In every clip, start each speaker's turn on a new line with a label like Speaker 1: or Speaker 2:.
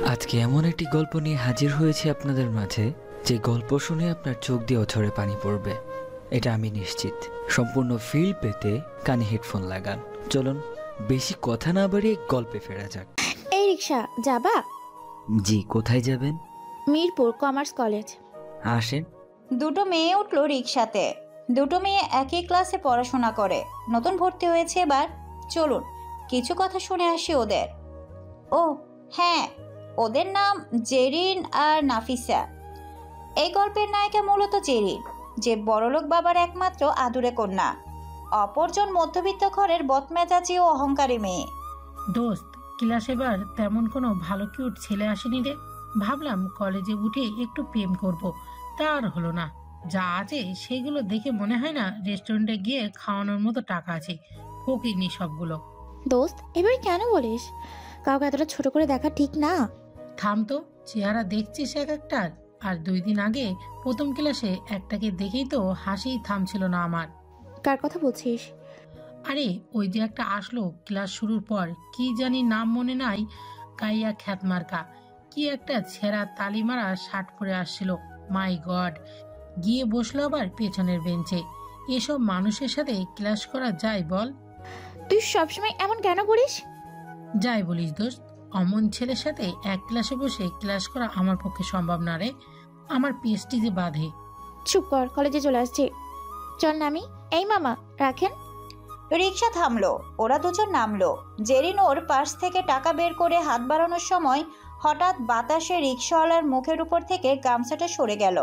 Speaker 1: আজকে এমন একটি গল্প নিয়ে হাজির হয়েছি আপনাদের মাঝে, যে গল্প শুনে আপনার চোখ দিয়ে অঝরে পানি পড়বে, এটা আমি নিশ্চিত। সম্পূর্ণ ফিল পেতে কানে হেডফোন লাগান। চলুন বেশি কথা না বাড়িয়ে গল্পে ফেরা যাক।
Speaker 2: এই রিক্সা যাবা?
Speaker 1: জি, কোথায় যাবেন?
Speaker 2: Mirpur commerce college.
Speaker 1: আসেন।
Speaker 3: দুটো মেয়ে উঠলো রিকশাতে। দুটো মেয়ে একই ক্লাসে পড়াশোনা করে, নতুন ভর্তি হয়েছে এবার। চলুন কিছু কথা শুনে আসি ওদের। ও হ্যাঁ, ওদের নাম জেরিন আর নাফিসা। এই গল্পের নায়িকা মূলত জেরিন, যে বড়লোক বাবার একমাত্র আদুরে কন্যা। অপরজন মধ্যবিত্ত ঘরের বদমেজাজি ও অহংকারী মেয়ে।
Speaker 4: দোস্ত, ক্লাস এবার তেমন কোনো ভালো কিউট ছেলে আসেনি রে। ভাবলাম কলেজে উঠে একটু প্রেম করব, তা আর হলো না। যা আছে সেগুলো দেখে মনে হয় না রেস্টুরেন্টে গিয়ে খাওয়ানোর মতো টাকা আছে। ফকিরনি সবগুলো।
Speaker 2: দোস্ত, এবার কেন বলিস? কাউকে এতটা ছোট করে দেখা ঠিক না।
Speaker 4: থাম তো, চেহারা দেখছিস এক একটার। আর 2 দিন আগে প্রথম ক্লাসে একটাকে দেখেই তো হাসি থামছিল না আমার।
Speaker 2: কার কথা বলছিস?
Speaker 4: আরে ওই যে একটা আসলো ক্লাস শুরুর পর, কি জানি নাম মনে নাই, কাইয়া খ্যাতমার্কা। কি একটা ছেঁড়া তালিমারা শার্ট পরে আসছিল। মাই গড, গিয়ে বসলো আবার পেছনের বেঞ্চে। এসব মানুষের সাথে ক্লাস করা যায় বল?
Speaker 2: তুই সবসময় এমন কেন করিস?
Speaker 4: যাই বলিস দোস্ত, অমন ছেলের সাথে এক ক্লাসে বসে ক্লাস করা আমার পক্ষে সম্ভব না রে। আমার পেস্টিজে বাঁধে।
Speaker 2: চুপ কর, কলেজে চলে আসছে। চল নামি। এই মামা রাখেন।
Speaker 3: রিকশা থামলো, ওরা দুজন নামলো। জেরিন ওর পার্স থেকে টাকা বের করে হাত বাড়ানোর সময় হঠাৎ বাতাসে রিকশাওয়ালার মুখের উপর থেকে গামছাটা সরে গেল,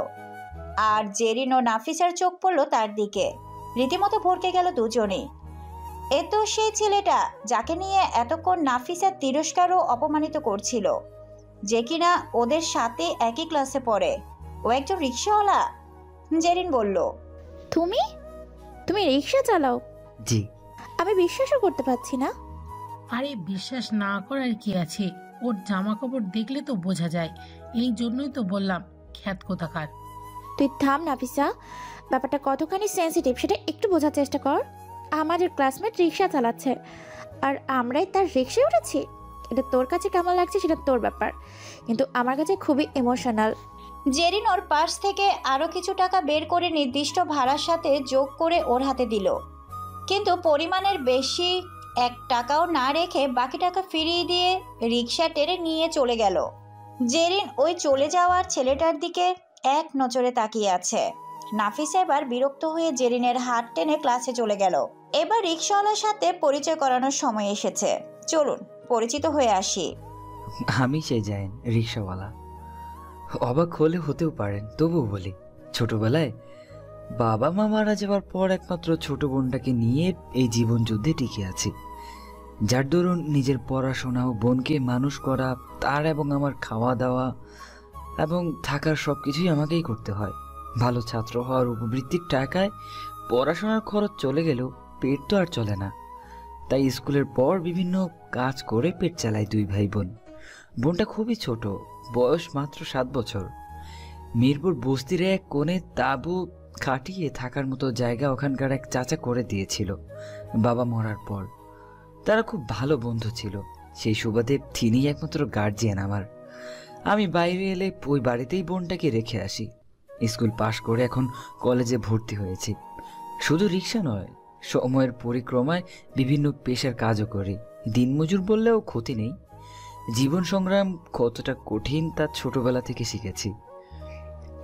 Speaker 3: আর জেরিন ও নাফিসার চোখ পড়লো তার দিকে। রীতিমতো ভরকে গেল দুজনেই। এ তো সেই ছেলেটা যাকে নিয়ে এতক্ষণ নাফিসা তিরস্কার ও অপমানিত করছিল, যে কিনা ওদের সাথে একই ক্লাসে পড়ে। ও একজন রিকশাওয়ালা। জেরিন বলল,
Speaker 2: তুমি তুমি রিক্সা চালাও?
Speaker 1: জি।
Speaker 2: আমি বিশ্বাসও করতে পারছি না।
Speaker 4: আরে বিশ্বাস না করার কি আছে, ওর জামা কাপড় দেখলে তো বোঝা যায়। এই জন্যই তো বললাম খ্যাত কোথাকার।
Speaker 2: তুই থাম নাফিসা, ব্যাপারটা কতখানি সেন্সিটিভ সেটা একটু বোঝার চেষ্টা কর। আমাদের ক্লাসমেট রিক্সা চালাচ্ছে আর আমরাই তার রিক্সায় উঠেছি। এটা তোর কাছে কেমন লাগছে সেটা তোর ব্যাপার, কিন্তু আমার কাছে খুবই ইমোশনাল।
Speaker 3: জেরিন ওর পার্স থেকে আরো কিছু টাকা বের করে নির্দিষ্ট ভাড়ার সাথে যোগ করে ওর হাতে দিল, কিন্তু পরিমাণের বেশি 1 টাকাও না রেখে বাকি টাকা ফিরিয়ে দিয়ে রিকশা টেনে নিয়ে চলে গেল। জেরিন ওই চলে যাওয়ার ছেলেটার দিকে এক নজরে তাকিয়ে আছে। নাফিসা এবার বিরক্ত হয়ে জেরিনের হাত টেনে ক্লাসে চলে গেল। এবার রিকশাওয়ালার সাথে পরিচয় করানোর সময় এসেছে। চলুন পরিচিত হয়ে আসি।
Speaker 1: আমি সেই জায়েন, রিক্সাওয়ালা। অবাক হলে হতেও পারেন, তবুও বলি, ছোটবেলায় বাবা মা মারা যাওয়ার পর একমাত্র ছোট বোনটাকে নিয়ে এই জীবন যুদ্ধে টিকে আছি। যার দরুন নিজের পড়াশোনা ও বোনকে মানুষ করা, তার এবং আমার খাওয়া দাওয়া এবং থাকার সব কিছুই আমাকেই করতে হয়। ভালো ছাত্র হওয়ার উপবৃত্তির টাকায় পড়াশোনার খরচ চলে গেলেও পেট তো আর চলে না। তাই স্কুলের পর বিভিন্ন কাজ করে পেট চালাই 2 ভাই বোন। বোনটা খুবই ছোট, বয়স মাত্র 7 বছর। মিরপুর বস্তির এক কোণে তাঁবু খাটিয়ে থাকার মতো জায়গা ওখানকার এক চাচা করে দিয়েছিল বাবা মরার পর। তারা খুব ভালো বন্ধু ছিল, সেই সুবাদে তিনিই একমাত্র গার্জিয়ান আমার। আমি বাইরে এলে ওই বাড়িতেই বোনটাকে রেখে আসি। স্কুল পাশ করে এখন কলেজে ভর্তি হয়েছি। শুধু রিক্সা নয়, সময়ের পরিক্রমায় বিভিন্ন পেশার কাজও করি। দিনমজুর বললেও ক্ষতি নেই। জীবন সংগ্রাম কতটা কঠিন তা ছোটবেলা থেকে শিখেছি।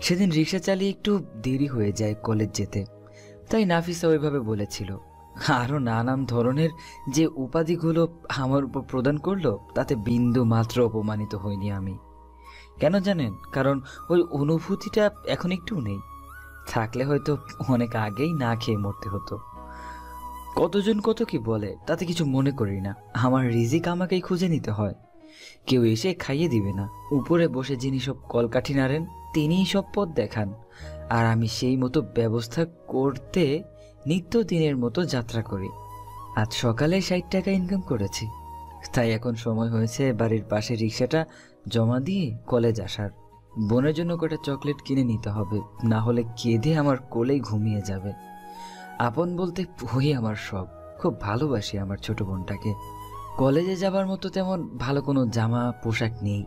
Speaker 1: সেদিন রিক্সা চালিয়ে একটু দেরি হয়ে যায় কলেজ যেতে, তাই নাফিসা ওইভাবে বলেছিল। আরও নানান ধরনের যে উপাধিগুলো আমার উপর প্রদান করলো, তাতে বিন্দু মাত্র অপমানিত হইনি আমি। কেন জানেন? কারণ ওই অনুভূতিটা এখন একটু নেই। থাকলে হয়তো অনেক আগেই না খেয়ে মরতে হতো। কতজন কত কি বলে, তাতে কিছু মনে করি না। আমার রিজিক আমাকেই খুঁজে নিতে হয়, কেউ এসে খাইয়ে দিবে না। উপরে বসে যিনি সব কলকাঠি নাড়েন, তিনিই সব পথ দেখান, আর আমি সেই মতো ব্যবস্থা করতে নিত্যদিনের মতো যাত্রা করি। আজ সকালে 60 টাকা ইনকাম করেছি, তাই এখন সময় হয়েছে বাড়ির পাশে রিক্সাটা জমা দিয়ে কলেজ আসার। বোনের জন্য কটা চকলেট কিনে নিতে হবে, না হলে কেঁদে আমার কোলেই ঘুমিয়ে যাবে। আপন বলতে ওই আমার সব। খুব ভালোবাসি আমার ছোট বোনটাকে। কলেজে যাবার মতো তেমন ভালো কোনো জামা পোশাক নেই,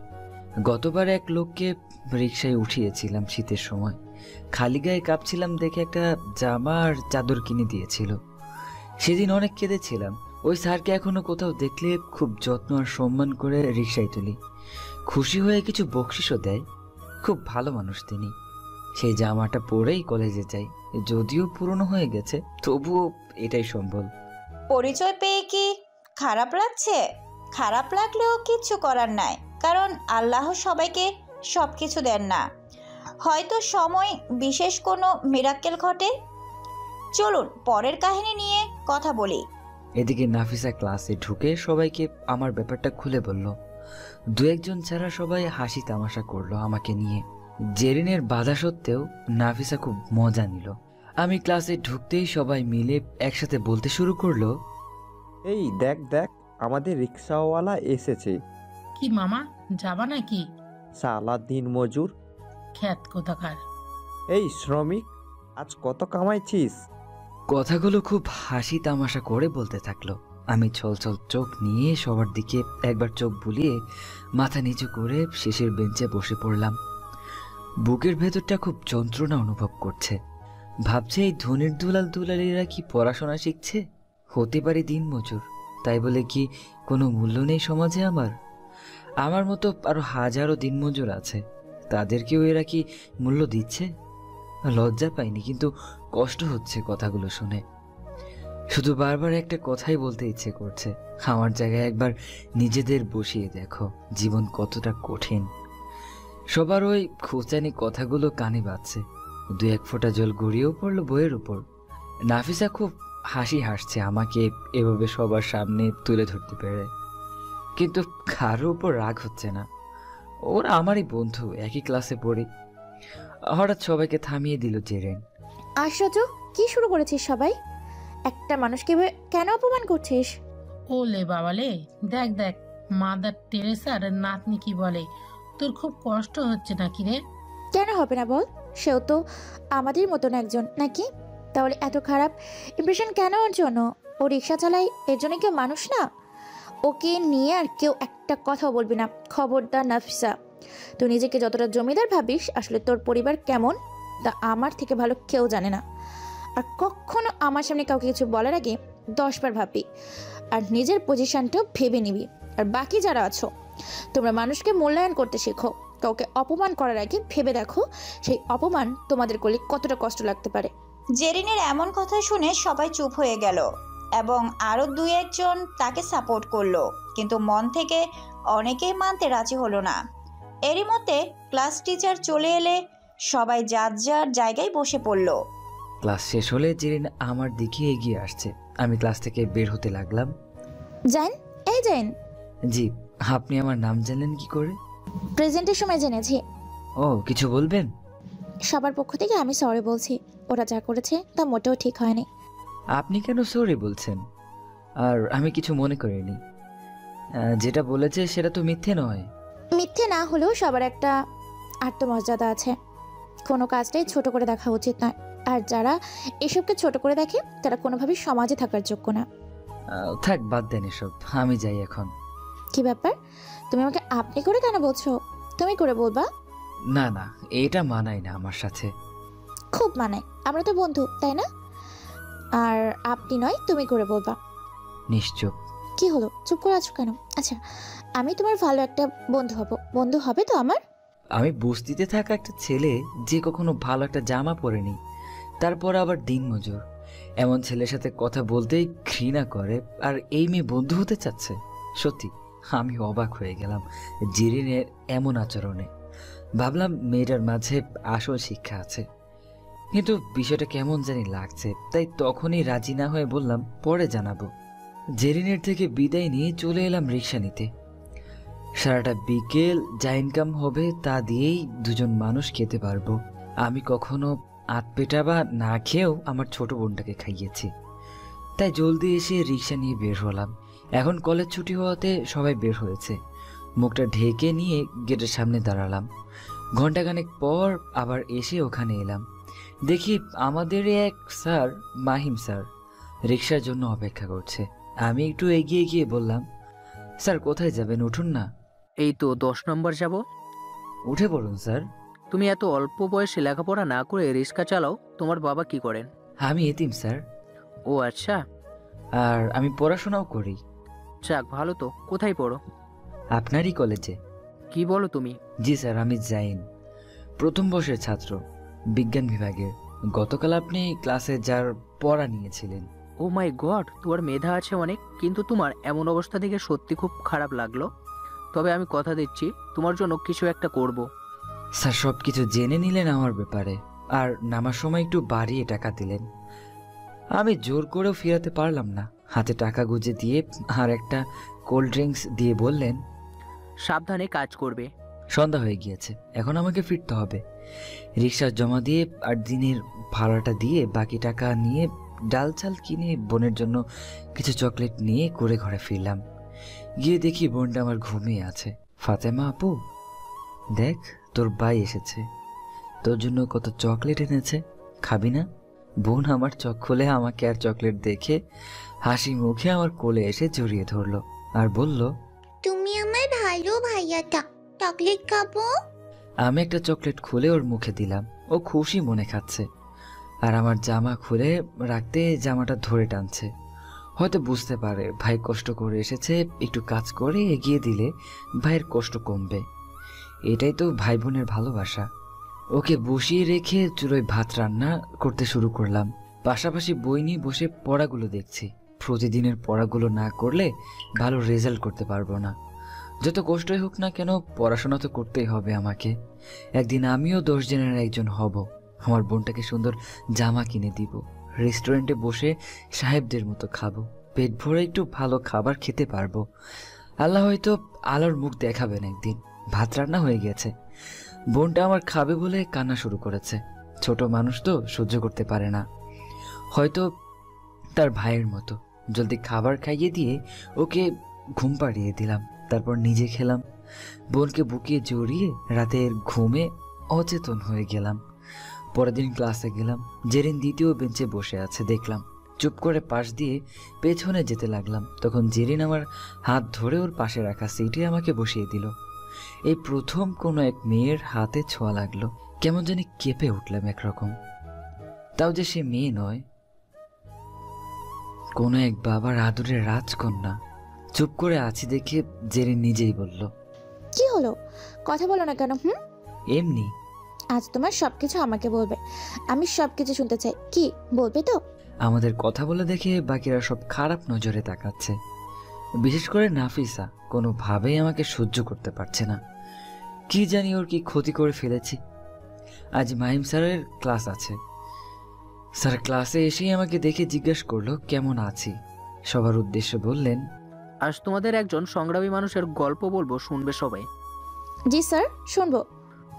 Speaker 1: গতবার এক লোককে রিকশায় উঠিয়েছিলাম শীতের সময়। খালি গায়ে কাঁপছিলাম দেখে একটা জামা আর চাদর কিনে দিয়েছিল। সেদিন অনেক কেঁদেছিলাম। ওই স্যারকে এখনো কোথাও দেখলে খুব যত্ন আর সম্মান করে রিকশায় তুলি। খুশি হয়ে কিছু বকশিসও দেয়। খুব ভালো মানুষ তিনি। সেই জামাটা পরেই কলেজে যাই, যদিও পুরনো হয়ে গেছে, তবুও এটাই সম্বল।
Speaker 3: পরিচয় পেয়ে কি খারাপ লাগছে? খারাপ লাগলেও কিচ্ছু করার নাই, কারণ আল্লাহ সবাইকে সব কিছু দেন না। হয়তো সময় বিশেষ কোনো মিরাক্কেল ঘটে। চলুন পরের কাহিনী নিয়ে কথা বলি।
Speaker 1: এদিকে নাফিসা ক্লাসে ঢুকে সবাইকে আমার ব্যাপারটা খুলে বলল। দু একজন ছাড়া সবাই হাসি তামাশা করলো আমাকে নিয়ে। জেরিনের বাধা সত্ত্বেও নাফিসা খুব মজা নিল। আমি ক্লাসে ঢুকতেই সবাই মিলে একসাথে বলতে শুরু করলো,
Speaker 5: এই দেখ দেখ, আমাদের রিক্সাওয়ালা এসেছে।
Speaker 4: কি মামা, যাবা নাকি?
Speaker 5: সালা দিন মজুর।
Speaker 4: খ্যাত কোথাকার।
Speaker 5: এই শ্রমিক, আজ কত কামাইছিস?
Speaker 1: কথাগুলো খুব হাসি তামাশা করে বলতে থাকলো। আমি ছলছল চোখ নিয়ে সবার দিকে একবার চোখ বুলিয়ে মাথা নিচু করে শেষের বেঞ্চে বসে পড়লাম। বুকের ভেতরটা খুব যন্ত্রণা অনুভব করছে। ভাবছে এই ধনির দুলাল দুলালিরা কি পড়াশোনা শিখছে? হতে পারি দিনমজুর, তাই বলে কি কোনো মূল্য নেই সমাজে? আমার মতো আরো হাজারো দিনমজুর আছে, তাদেরকেও এরা কি মূল্য দিচ্ছে? লজ্জা পাইনি, কিন্তু কষ্ট হচ্ছে কথাগুলো শুনে। শুধু বারবার একটা কথাই বলতে ইচ্ছে করছে, আমার জায়গায় একবার নিজেদের বসিয়ে দেখো, জীবন কতটা কঠিন। সবার ওই খোঁচানি কথাগুলো কানে বাজছে। দু এক ফোঁটা জল গড়িয়েও পড়লো বইয়ের উপর। নাফিসা খুব হাসি হাসছে আমাকে এভাবে সবার সামনে তুলে ধরতে পেরে, কিন্তু কারো উপর রাগ হচ্ছে না। ওরা আমারই বন্ধু, একই ক্লাসে পড়ি। হঠাৎ সবাইকে থামিয়ে দিল জেরেন।
Speaker 2: আশ্চর্য, কি শুরু করেছিস সবাই? একটা মানুষকে কেন অপমান করছিস?
Speaker 4: ওলে বাবালে, দেখ দেখ মাদার টেরেসার নাতনি কি বলে। তোর খুব কষ্ট হচ্ছে নাকি রে?
Speaker 2: কেন হবে না বল, সেও তো আমাদের মতন একজন নাকি? তাহলে এত খারাপ ইমপ্রেশন কেন ওর জন্য? ও রিক্সা চালায়, এর জন্য কেউ মানুষ না? ওকে নিয়ে আর কেউ একটা কথাও বলবি না, খবরদার নাফিসা। তুই নিজেকে যতটা জমিদার ভাবিস, আসলে তোর পরিবার কেমন তা আমার থেকে ভালো কেউ জানে না। আর কখনো আমার সামনে কাউকে কিছু বলার আগে 10 বার ভাববি, আর নিজের পজিশনটাও ভেবে নিবি। আর বাকি যারা আছো, তোমরা মানুষকে মূল্যায়ন করতে শেখো। কাউকে অপমান করার আগে ভেবে দেখো সেই অপমান তোমাদের করলে কতটা কষ্ট লাগতে পারে।
Speaker 3: জেরিনের এমন কথা শুনে সবাই চুপ হয়ে গেল এবং আরো দুই একজন তাকে সাপোর্ট করলো, কিন্তু মন থেকে অনেকেই মানতে রাজি হলো না। এরই মধ্যে ক্লাস টিচার চলে এলে সবাই যার যার জায়গায় বসে পড়ল।
Speaker 1: ক্লাস শেষ হলে জেরিন আমার দিকে এগিয়ে আসছে। আমি ক্লাস থেকে বের হতে লাগলাম।
Speaker 2: জান, এই জান।
Speaker 1: জি, আপনি আমার নাম জানলেন কি করে?
Speaker 2: প্রেজেন্টের সময় জেনেছি।
Speaker 1: ও, কিছু বলবেন?
Speaker 2: সবার পক্ষ থেকে আমি সরি বলছি, ওরা যা করেছে তা মোটেও ঠিক হয়নি।
Speaker 1: আপনি কেন সরি বলছেন? আর আমি কিছু মনে করিনি। যেটা বলেছে সেটা তো মিথ্যে নয়।
Speaker 2: মিথ্যে না হলেও সবার একটা আত্মমর্যাদা আছে। কোনো কাজটাই ছোট করে দেখা উচিত নয়, আর যারা এসবকে ছোট করে দেখে তারা কোনোভাবেই সমাজে থাকার যোগ্য না।
Speaker 1: থাক, বাদ দেন এসব, আমি যাই এখন।
Speaker 2: কি ব্যাপার, তুমি আমাকে আপনি করে কেন বলছো? তুমি করে বলবা।
Speaker 1: না না, এটা মানায় না আমার সাথে।
Speaker 2: খুব মানায়, আমরা তো বন্ধু, তাই না? আর আপনি নয়, তুমি করে বলবা।
Speaker 1: নিশ্চুপ।
Speaker 2: কি হলো, চুপ করে আছো কেন? আচ্ছা, আমি তোমার ভালো একটা বন্ধু হব, বন্ধু হবে তো আমার?
Speaker 1: আমি বস্তিতে থাকা একটা ছেলে যে কখনো ভালো একটা জামা পরেনি, তারপর আবার দিনমজুর, এমন ছেলের সাথে কথা বলতেই ঘৃণা করে, আর এই মেয়ে বন্ধু হতে চাচ্ছে। সত্যি আমি অবাক হয়ে গেলাম জেরিনের এমন আচরণে। ভাবলাম মেয়েটার মাঝে আসল শিক্ষা আছে, কিন্তু বিষয়টা কেমন জানি লাগছে, তাই তখনই রাজি না হয়ে বললাম পরে জানাবো। জেরিনের থেকে বিদায় নিয়ে চলে এলাম রিক্সা নিতে। সারাটা বিকেল যা ইনকাম হবে তা দিয়েই দুজন মানুষ খেতে পারবো। আমি কখনো আধপেটা বা না খেয়েও আমার ছোট বোনটাকে খাইয়েছি, তাই জলদি এসে রিক্সা নিয়ে বের হলাম। এখন কলেজ ছুটি হওয়াতে সবাই বের হয়েছে। মুখটা ঢেকে নিয়ে গেটের সামনে দাঁড়ালাম। ঘন্টাখানেক পর আবার এসে ওখানে এলাম। দেখি আমাদের এক স্যার, মাহিম স্যার, রিক্সার জন্য অপেক্ষা করছে। আমি একটু এগিয়ে গিয়ে বললাম, স্যার কোথায় যাবেন, উঠুন না।
Speaker 6: এই তো 10 নম্বর যাব।
Speaker 1: উঠে পড়ুন স্যার।
Speaker 6: তুমি এত অল্প বয়সে লেখাপড়া না করে রিক্সা চালাও, তোমার বাবা কি করেন?
Speaker 1: আমি এতিম স্যার,
Speaker 6: ও আচ্ছা,
Speaker 1: আর আমি পড়াশোনাও করি
Speaker 6: যাক ভালো তো। কোথায় পড়ো?
Speaker 1: আপনারই কলেজে।
Speaker 6: কি বলো তুমি?
Speaker 1: জি স্যার, আমি জাইন, প্রথম বর্ষের ছাত্র, বিজ্ঞান বিভাগের। গতকাল আপনি ক্লাসে যার পড়া নিয়েছিলেন।
Speaker 6: ও মাই গড, তোমার মেধা আছে অনেক, কিন্তু তোমার এমন অবস্থা দেখে সত্যি খুব খারাপ লাগলো। তবে আমি কথা দিচ্ছি তোমার জন্য কিছু একটা করব।
Speaker 1: স্যার সব কিছু জেনে নিলেন আমার ব্যাপারে, আর নামার সময় একটু বাড়িয়ে টাকা দিলেন। আমি জোর করেও ফেরাতে পারলাম না। হাতে টাকা গুজে দিয়ে আর একটা কোল্ড ড্রিঙ্কস দিয়ে বললেন,
Speaker 6: সাবধানে কাজ করবে।
Speaker 1: সন্ধ্যা হয়ে গিয়েছে, এখন আমাকে ফিরতে হবে। রিক্সা জমা দিয়ে আর দিনের ভাড়াটা দিয়ে বাকি টাকা নিয়ে ডাল চাল কিনে বোনের জন্য কিছু চকলেট নিয়ে করে ঘরে ফিরলাম। গিয়ে দেখি বোনটা আমার ঘুমিয়ে আছে। ফাতেমা আপু, দেখ তোর ভাই এসেছে, তোর জন্য কত চকলেট এনেছে, খাবি না? বোন আমার চোখ খুলে আমাকে আর চকলেট দেখে হাসি মুখে আমার কোলে এসে জড়িয়ে ধরলো আর বলল,
Speaker 7: তুমি আমার ভালো ভাইয়াটা, চকলেট খাবো?
Speaker 1: আমি একটা চকলেট খুলে ওর মুখে দিলাম। ও খুশি মনে খাচ্ছে, আর আমার জামা খুলে রাখতে জামাটা ধরে টানছে। হয়তো বুঝতে পারে ভাই কষ্ট করে এসেছে, একটু কাজ করে এগিয়ে দিলে ভাইয়ের কষ্ট কমবে। এটাই তো ভাই বোনের ভালোবাসা। ওকে বসিয়ে রেখে চুলোয় ভাত রান্না করতে শুরু করলাম। পাশাপাশি বই নিয়ে বসে পড়াগুলো দেখছি। প্রতিদিনের পড়াগুলো না করলে ভালো রেজাল্ট করতে পারবো না। যত কষ্টই হোক না কেন, পড়াশোনা তো করতেই হবে আমাকে। একদিন আমিও 10 জনের একজন হব। আমার বোনটাকে সুন্দর জামা কিনে দিব, রেস্টুরেন্টে বসে সাহেবদের মতো খাবো, পেট ভরে একটু ভালো খাবার খেতে পারবো। আল্লাহ হয়তো আলোর মুখ দেখাবেন একদিন। ভাত রান্না হয়ে গেছে, বোনটা আমার খাবে বলে কান্না শুরু করেছে। ছোট মানুষ তো সহ্য করতে পারে না, হয়তো তার ভাইয়ের মতো। জলদি খাবার খাইয়ে দিয়ে ওকে ঘুম পাড়িয়ে দিলাম, তারপর নিজে খেলাম। বোনকে বুকিয়ে জড়িয়ে রাতের ঘুমে অচেতন হয়ে গেলাম। পরের দিন ক্লাসে গেলাম। জেরিন দ্বিতীয় বেঞ্চে বসে আছে দেখলাম। চুপ করে পাশ দিয়ে পেছনে যেতে লাগলাম। তখন জেরিন আমার হাত ধরে ওর পাশে রাখা সিটে আমাকে বসিয়ে দিল। এই প্রথম কোনো এক মেয়ের হাতে ছোঁয়া লাগলো। কেমন জানি কেঁপে উঠলাম একরকম। তাও যে সে মেয়ে নয়, কোনো এক বাবার আদরের রাজকন্যা। চুপ করে আছি দেখে জেরিন নিজেই বলল,
Speaker 2: কি হলো? কথা বলো না কেন?
Speaker 1: এমনি।
Speaker 2: আজ তোমার সবকিছু আমাকে বলবে, আমি সবকিছু শুনতে চাই। কি বলবে তো?
Speaker 1: আমাদের কথা বলে দেখে বাকিরা সব খারাপ নজরে তাকাচ্ছে। বিশেষ করে নাফিসা কোনোভাবেই আমাকে সহ্য করতে পারছে না। কি জানি ওর কি ক্ষতি করে ফেলেছি। আজ মাহিম স্যারের ক্লাস আছে। স্যার ক্লাসে এসেই আমাকে দেখে জিজ্ঞাসা করলো কেমন আছি। সবার উদ্দেশ্যে বললেন,
Speaker 6: আজ তোমাদের একজন সংগ্রামী মানুষের গল্প বলবো, শুনবে সবাই।
Speaker 2: জি স্যার, শুনবো।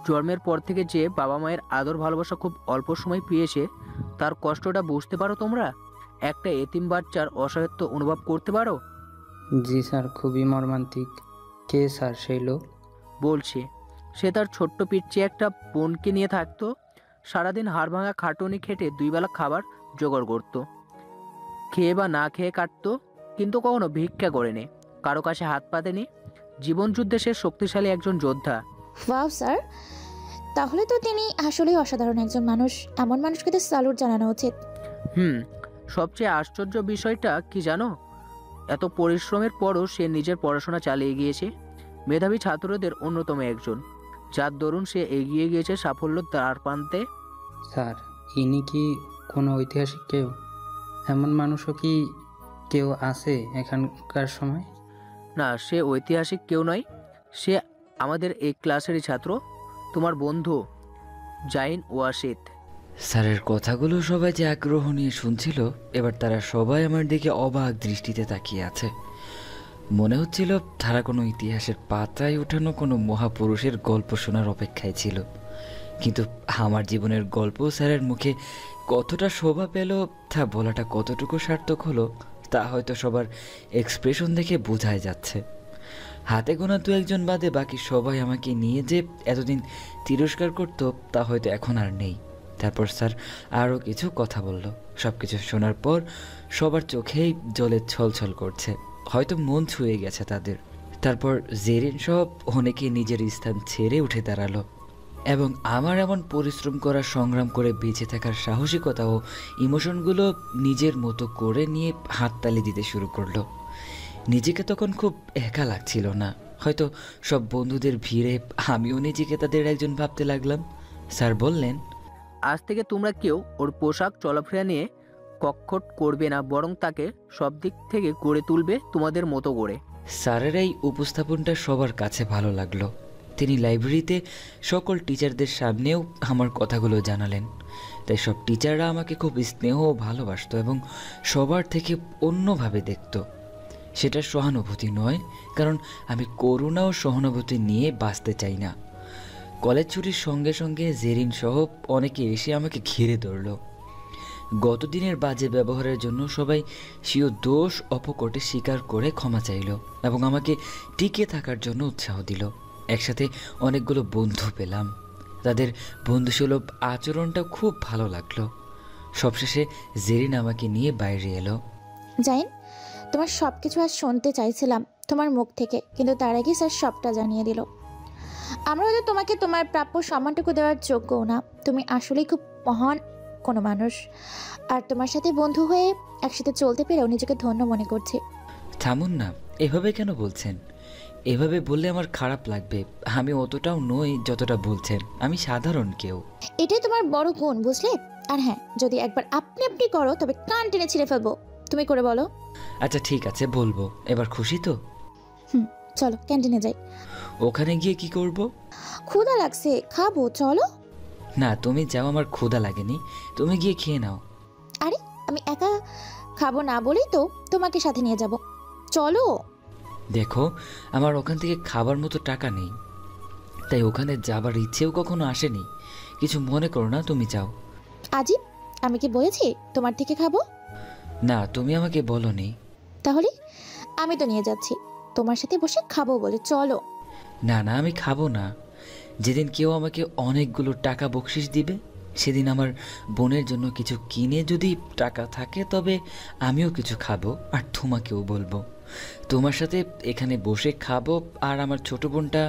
Speaker 6: জন্মের পর থেকে যে বাবা মায়ের আদর ভালোবাসা খুব অল্প সময় পেয়েছে, তার কষ্টটা বুঝতে পারো তোমরা? একটা এতিম বাচ্চার অসহায়ত্ব অনুভব করতে পারো?
Speaker 8: জি স্যার, খুবই মর্মান্তিক। কে স্যার সেই লোক?
Speaker 6: বলছি, সে তার ছোট্ট পিচ্চি একটা বোনকে নিয়ে থাকতো। সারাদিন হাড় ভাঙা খাটুনি খেটে 2 বেলা খাবার জোগাড় করতো, খেয়ে বা না খেয়ে কাটতো, কিন্তু কখনো ভিক্ষা করেনি, কারো কাছে হাত পাতেনি। জীবনযুদ্ধে সে শক্তিশালী একজন যোদ্ধা।
Speaker 2: ওয়াও স্যার, তাহলে তো তিনি আসলেই অসাধারণ একজন মানুষ। এমন মানুষকে তো স্যালুট জানানো উচিত।
Speaker 6: সবচেয়ে আশ্চর্য বিষয়টা কি জানো? এত পরিশ্রমের পরও সে নিজের পড়াশোনা চালিয়ে গিয়েছে। মেধাবী ছাত্রদের অন্যতম একজন, যার দরুন সে এগিয়ে গিয়েছে সাফল্য দ্বার প্রান্তে।
Speaker 8: স্যার, ইনি কি কোনো ঐতিহাসিক কেউ? এমন মানুষও কি কেউ আছে এখানকার সময়?
Speaker 6: না, সে ঐতিহাসিক কেউ নয়। সে আমাদের এই ক্লাসেরই ছাত্র, তোমার বন্ধু জাইন ওয়াসিদ।
Speaker 1: স্যারের কথাগুলো সবাই যে আগ্রহ নিয়ে শুনছিল, এবার তারা সবাই আমার দিকে অবাক দৃষ্টিতে তাকিয়ে আছে। মনে হচ্ছিল তারা কোনো ইতিহাসের পাতায় ওঠানো কোনো মহাপুরুষের গল্প শোনার অপেক্ষায় ছিল। কিন্তু আমার জীবনের গল্প স্যারের মুখে কতটা শোভা পেল, তা বলাটা কতটুকু সার্থক হলো, তা হয়তো সবার এক্সপ্রেশন দেখে বোঝাই যাচ্ছে। হাতে গোনা 2-1 বাদে বাকি সবাই আমাকে নিয়ে যে এতদিন তিরস্কার করতো, তা হয়তো এখন আর নেই। তারপর স্যার আরও কিছু কথা বলল। সব কিছু শোনার পর সবার চোখেই জলে ছলছল করছে। হয়তো মন ছুঁয়ে গেছে তাদের। তারপর জেরিন সব অনেকে নিজের স্থান ছেড়ে উঠে দাঁড়ালো এবং আমার এমন পরিশ্রম করা, সংগ্রাম করে বেঁচে থাকার সাহসিকতা ও ইমোশনগুলো নিজের মতো করে নিয়ে হাততালি দিতে শুরু করলো। নিজেকে তখন খুব একা লাগছিল না, হয়তো সব বন্ধুদের ভিড়ে আমিও নিজেকে তাদের একজন ভাবতে লাগলাম। স্যার বললেন,
Speaker 6: আজ থেকে তোমরা কেউ ওর পোশাক চলাফেরা নিয়ে কক্ষট করবে না, বরং তাকে সব দিক থেকে গড়ে তুলবে তোমাদের মতো করে।
Speaker 1: স্যারের এই উপস্থাপনটা সবার কাছে ভালো লাগলো। তিনি লাইব্রেরিতে সকল টিচারদের সামনেও আমার কথাগুলো জানালেন। তাই সব টিচাররা আমাকে খুব স্নেহ ও ভালোবাসতো এবং সবার থেকে অন্যভাবে দেখত। সেটা সহানুভূতি নয়, কারণ আমি করুণা ও সহানুভূতি নিয়ে বাঁচতে চাই না। কলেজ ছুটির সঙ্গে সঙ্গে জেরিন সহ অনেকে এসে আমাকে ঘিরে ধরল। গতদিনের বাজে ব্যবহারের জন্য সবাই স্বীয় দোষ অপকটে স্বীকার করে ক্ষমা চাইল এবং আমাকে টিকে থাকার জন্য উৎসাহ দিল। একসাথে অনেকগুলো বন্ধু পেলাম, তাদের বন্ধুসুলভ আচরণটা খুব ভালো লাগলো। সবশেষে জেরিন আমাকে নিয়ে বাইরে এলো।
Speaker 2: জাইন, তোমার সব কিছু আজ শুনতে চাইছিলাম তোমার মুখ থেকে, কিন্তু তার আগে স্যার সবটা জানিয়ে দিল। আমরা হয়তো তোমাকে তোমার প্রাপ্য সম্মানটুকু দেওয়ার যোগ্যও না। তুমি আসলেই খুব মহান কোনো মানুষ, আর তোমার সাথে বন্ধু হয়ে একসাথে চলতে পেরেও নিজেকে ধন্য মনে করছি।
Speaker 1: থামুন না, এভাবে কেন বলছেন? এভাবে বললে আমার খারাপ লাগবে। আমি অতটাও নই যতটা বলছেন। আমি সাধারণ কেউ।
Speaker 2: এটাই তোমার বড় গুণ, বুঝলে? আর হ্যাঁ, যদি একবার আপনি আপনি করো তবে কান টেনে ছিঁড়ে ফেলবো। তুমি করে বলো।
Speaker 1: আচ্ছা ঠিক আছে, বলবো। এবার খুশি তো?
Speaker 2: চলো ক্যান্টিনে যাই।
Speaker 1: ওখানে গিয়ে কি করব?
Speaker 2: ক্ষুধা লাগছে, খাবো, চলো।
Speaker 1: না, তুমি যাও, আমার ক্ষুধা লাগেনি। তুমি গিয়ে খেয়ে নাও।
Speaker 2: আরে, আমি একা খাবো না বলেই তো তোমাকে সাথে নিয়ে যাব। চলো।
Speaker 1: দেখো, আমার ওখান থেকে খাবার মতো টাকা নেই, তাই ওখানে যাবার ইচ্ছেও কখনো আসেনি। কিছু মনে করো না, তুমি যাও।
Speaker 2: আজি, আমি কি বলেছি তোমার থেকে খাবো?
Speaker 1: না, তুমি আমাকে বলোনি।
Speaker 2: তাহলে আমি তো নিয়ে যাচ্ছি, তোমার সাথে বসে খাবো বলে। চলো।
Speaker 1: না না, আমি খাবো না। যেদিন কেউ আমাকে অনেকগুলো টাকা বকশিশ দিবে, সেদিন আমার বোনের জন্য কিছু কিনে যদি টাকা থাকে, তবে আমিও কিছু খাবো আর তোমাকেও বলবো। তোমার সাথে এখানে বসে খাবো। আর আমার ছোট বোনটা,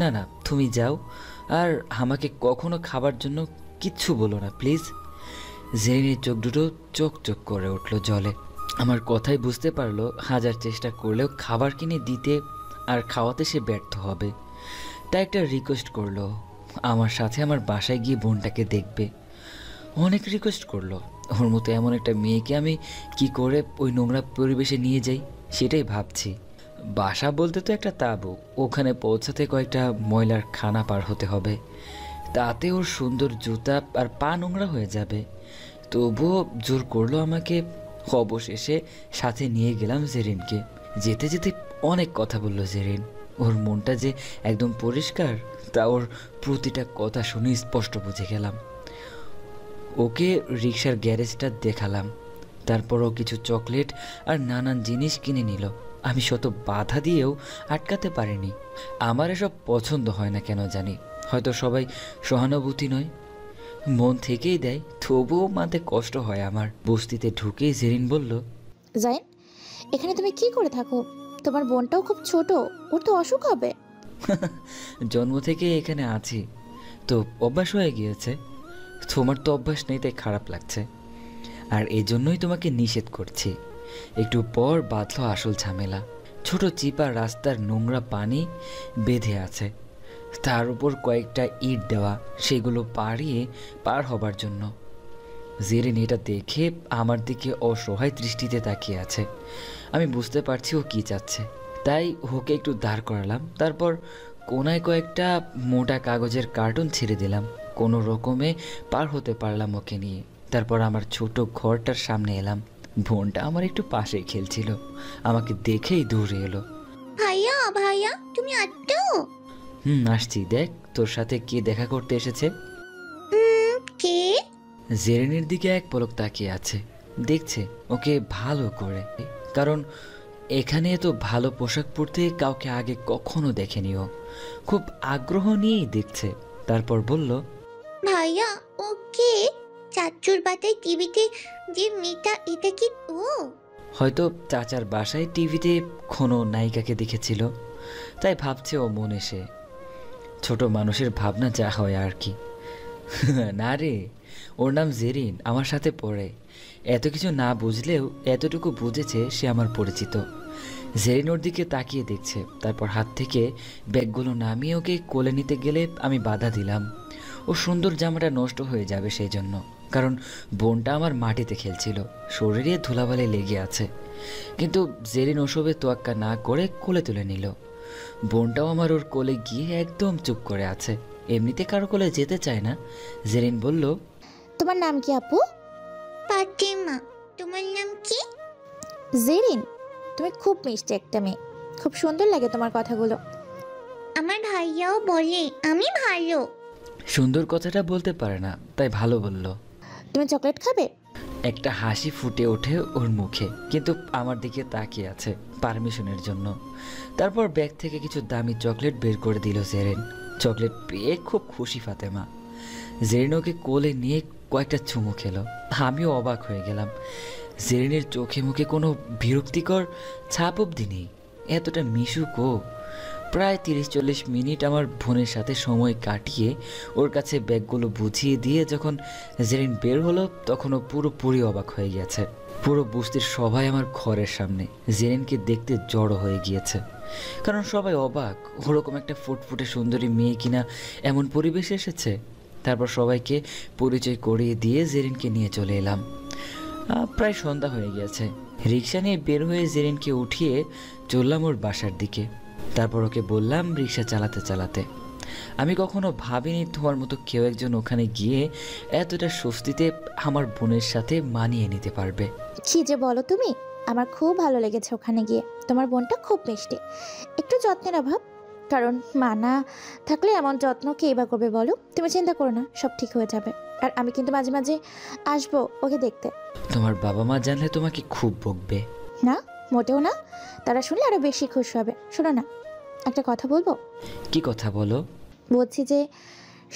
Speaker 1: না না, তুমি যাও। আর আমাকে কখনো খাবার জন্য কিচ্ছু বলো না, প্লিজ। জেরিনের চোখ দুটো চোখ চোখ করে উঠল জলে। আমার কথাই বুঝতে পারলো হাজার চেষ্টা করলেও খাবার কিনে দিতে আর খাওয়াতে সে ব্যর্থ হবে। তাই একটা রিকোয়েস্ট করলো, আমার সাথে আমার বাসায় গিয়ে বোনটাকে দেখবে। অনেক রিকোয়েস্ট করলো। ওর মতো এমন একটা মেয়েকে আমি কি করে ওই নোংরা পরিবেশে নিয়ে যাই, সেটাই ভাবছি। বাসা বলতে তো একটা তাঁবু, ওখানে পৌঁছাতে কয়েকটা ময়লার খানা পার হতে হবে। তাতে ওর সুন্দর জুতা আর পা নোংরা হয়ে যাবে। তবুও জোর করলো আমাকে। অবশেষে সাথে নিয়ে গেলাম জেরিনকে। যেতে যেতে অনেক কথা বললো জেরিন। ওর মনটা যে একদম পরিষ্কার, তা ওর প্রতিটা কথা শুনে স্পষ্ট বুঝে গেলাম। ওকে রিক্সার গ্যারেজটা দেখালাম। তারপর ও কিছু চকলেট আর নানান জিনিস কিনে নিল। আমি শত বাধা দিয়েও আটকাতে পারিনি। আমার এসব পছন্দ হয় না কেন জানি। হয়তো সবাই সহানুভূতি নয়, মন থেকেই দেয়, তবুও মানতে কষ্ট হয় আমার। বস্তিতে ঢুকেই জেরিন বলল,
Speaker 2: জাইন, এখানে তুমি কি করে থাকো? তোমার বোনটাও খুব ছোট, ওর তো অসুখ হবে।
Speaker 1: জন্ম থেকে এখানে আছি তো অভ্যাস হয়ে গিয়েছে। তোমার তো অভ্যাস নেই, তাই খারাপ লাগছে। আর এই জন্যই তোমাকে নিষেধ করছি। একটু পর বাঁধলো আসল ঝামেলা। ছোট চিপা রাস্তার নোংরা পানি বেঁধে আছে, তার উপর কয়েকটা ইট দেওয়া, সেগুলো পার হবার জন্য। জেরিন এটা দেখে আমার দিকে অসহায় দৃষ্টিতে তাকিয়ে আছে। আমি বুঝতে পারছি ও কি চাচ্ছে, তাই ওকে একটু দাঁড় করালাম। তারপর কোনায় কয়েকটা মোটা কাগজের কার্টুন ছেড়ে দিলাম। কোনো রকমে পার হতে পারলাম ওকে নিয়ে। তারপর আমার ছোট ঘরটার সামনে এলাম। বোনটা আমার একটু পাশেই খেলছিল, আমাকে দেখেই দৌড়ে এলো।
Speaker 7: ভাইয়া ভাইয়া, তুমি আটটো?
Speaker 1: আসছি। দেখ তোর সাথে কে দেখা করতে এসেছে।
Speaker 7: কে?
Speaker 1: জেরিনের দিকে এক পলক তাকিয়ে আছে, দেখছে ওকে ভালো করে, কারণ এখানে তো ভালো পোশাক পরতে কাউকে আগে কখনো দেখেনি। ও খুব আগ্রহ নিয়েই দেখছে। তারপর বলল,
Speaker 7: ভাইয়া, ও কে? চাচুর বাতায় টিভিতে যে মেয়েটা, এটা কি ও?
Speaker 1: হয়তো চাচার বাসায় টিভিতে কোনো নায়িকাকে দেখেছিল। তাই ভাবছে ও মন এসে। ছোট মানুষের ভাবনা যা হয় আর কি। না রে, ওর নাম জেরিন, আমার সাথে পড়ে। এত কিছু না বুঝলেও এতটুকু বুঝেছে সে আমার পরিচিত। জেরিন ওর দিকে তাকিয়ে দেখছে, তারপর হাত থেকে ব্যাগগুলো নামিয়ে ওকে কোলে নিতে গেলে আমি বাধা দিলাম। ও সুন্দর জামাটা নষ্ট হয়ে যাবে সেই জন্য, কারণ বোনটা আমার মাটিতে খেলছিল, শরীরে ধুলাবালি লেগে আছে। কিন্তু জেরিন ওসবে তোয়াক্কা না করে কোলে তুলে নিল। বোনটাও আমার ওর কোলে গিয়ে একদম চুপ করে আছে, এমনিতে কারো কোলে যেতে চায় না। জেরিন বলল,
Speaker 2: তোমার নাম কি আপু?
Speaker 7: ফাতেমা। তোমার নাম কি?
Speaker 2: জেরিন, তুমি খুব মিষ্টি একটা মেয়ে, খুব সুন্দর লাগে তোমার কথাগুলো।
Speaker 7: আমার ভাইয়াও বলে আমি ভালো।
Speaker 1: সুন্দর কথাটা বলতে পারে না, তাই ভালো বলল।
Speaker 2: তুমি চকলেট খাবে?
Speaker 1: একটা হাসি ফুটে ওঠে ওর মুখে, কিন্তু আমার দিকে তাকিয়ে আছে পারমিশনের জন্য। তারপর ব্যাগ থেকে কিছু দামি চকলেট বের করে দিল জেরিন। চকলেট পেয়ে খুব খুশি ফাতেমা। জেরিন ওকে কোলে নিয়ে কয়েকটা চুমু খেলো। আমিও অবাক হয়ে গেলাম। জেরিনের চোখে মুখে কোনো বিরক্তিকর ছাপ অবধি নেই, এতটা মিশুক ও। প্রায় 30-40 মিনিট আমার বোনের সাথে সময় কাটিয়ে ওর কাছে ব্যাগগুলো বুঝিয়ে দিয়ে যখন জেরিন বের হলো, তখন ও পুরোপুরি অবাক হয়ে গেছে। পুরো বস্তির সবাই আমার ঘরের সামনে জেরিনকে দেখতে জড়ো হয়ে গিয়েছে, কারণ সবাই অবাক ওরকম একটা ফুটফুটে সুন্দরী মেয়ে কিনা এমন পরিবেশে এসেছে। তারপর সবাইকে পরিচয় করিয়ে দিয়ে জেরিনকে নিয়ে চলে এলাম। প্রায় সন্ধ্যা হয়ে গেছে। রিক্সা নিয়ে বের হয়ে জেরিনকে উঠিয়ে চললাম ওর বাসার দিকে। তারপর ওকে বললাম রিক্সা চালাতে চালাতে, আমি কখনো ভাবিনি তোমার মতো কেউ একজন ওখানে গিয়ে এতটা স্বস্তিতে আমার বোনের সাথে মানিয়ে নিতে পারবে।
Speaker 2: কি যে বলো তুমি, আমার খুব ভালো লেগেছে ওখানে গিয়ে। তোমার বোনটা খুব মিষ্টি, একটু যত্নের অভাব, কারণ মা না থাকলে এমন যত্ন কেই বা করবে বলো। তুমি চিন্তা করো না, সব ঠিক হয়ে যাবে। আর আমি কিন্তু মাঝে মাঝে আসবো ওকে দেখতে।
Speaker 1: তোমার বাবা মা জানলে তোমাকে খুব বকবে।
Speaker 2: না, মোটেও না, তারা শুনলে আরো বেশি খুশি হবে। শোনো না, একটা কথা বলবো?
Speaker 1: কি কথা বলো?
Speaker 2: বলছি যে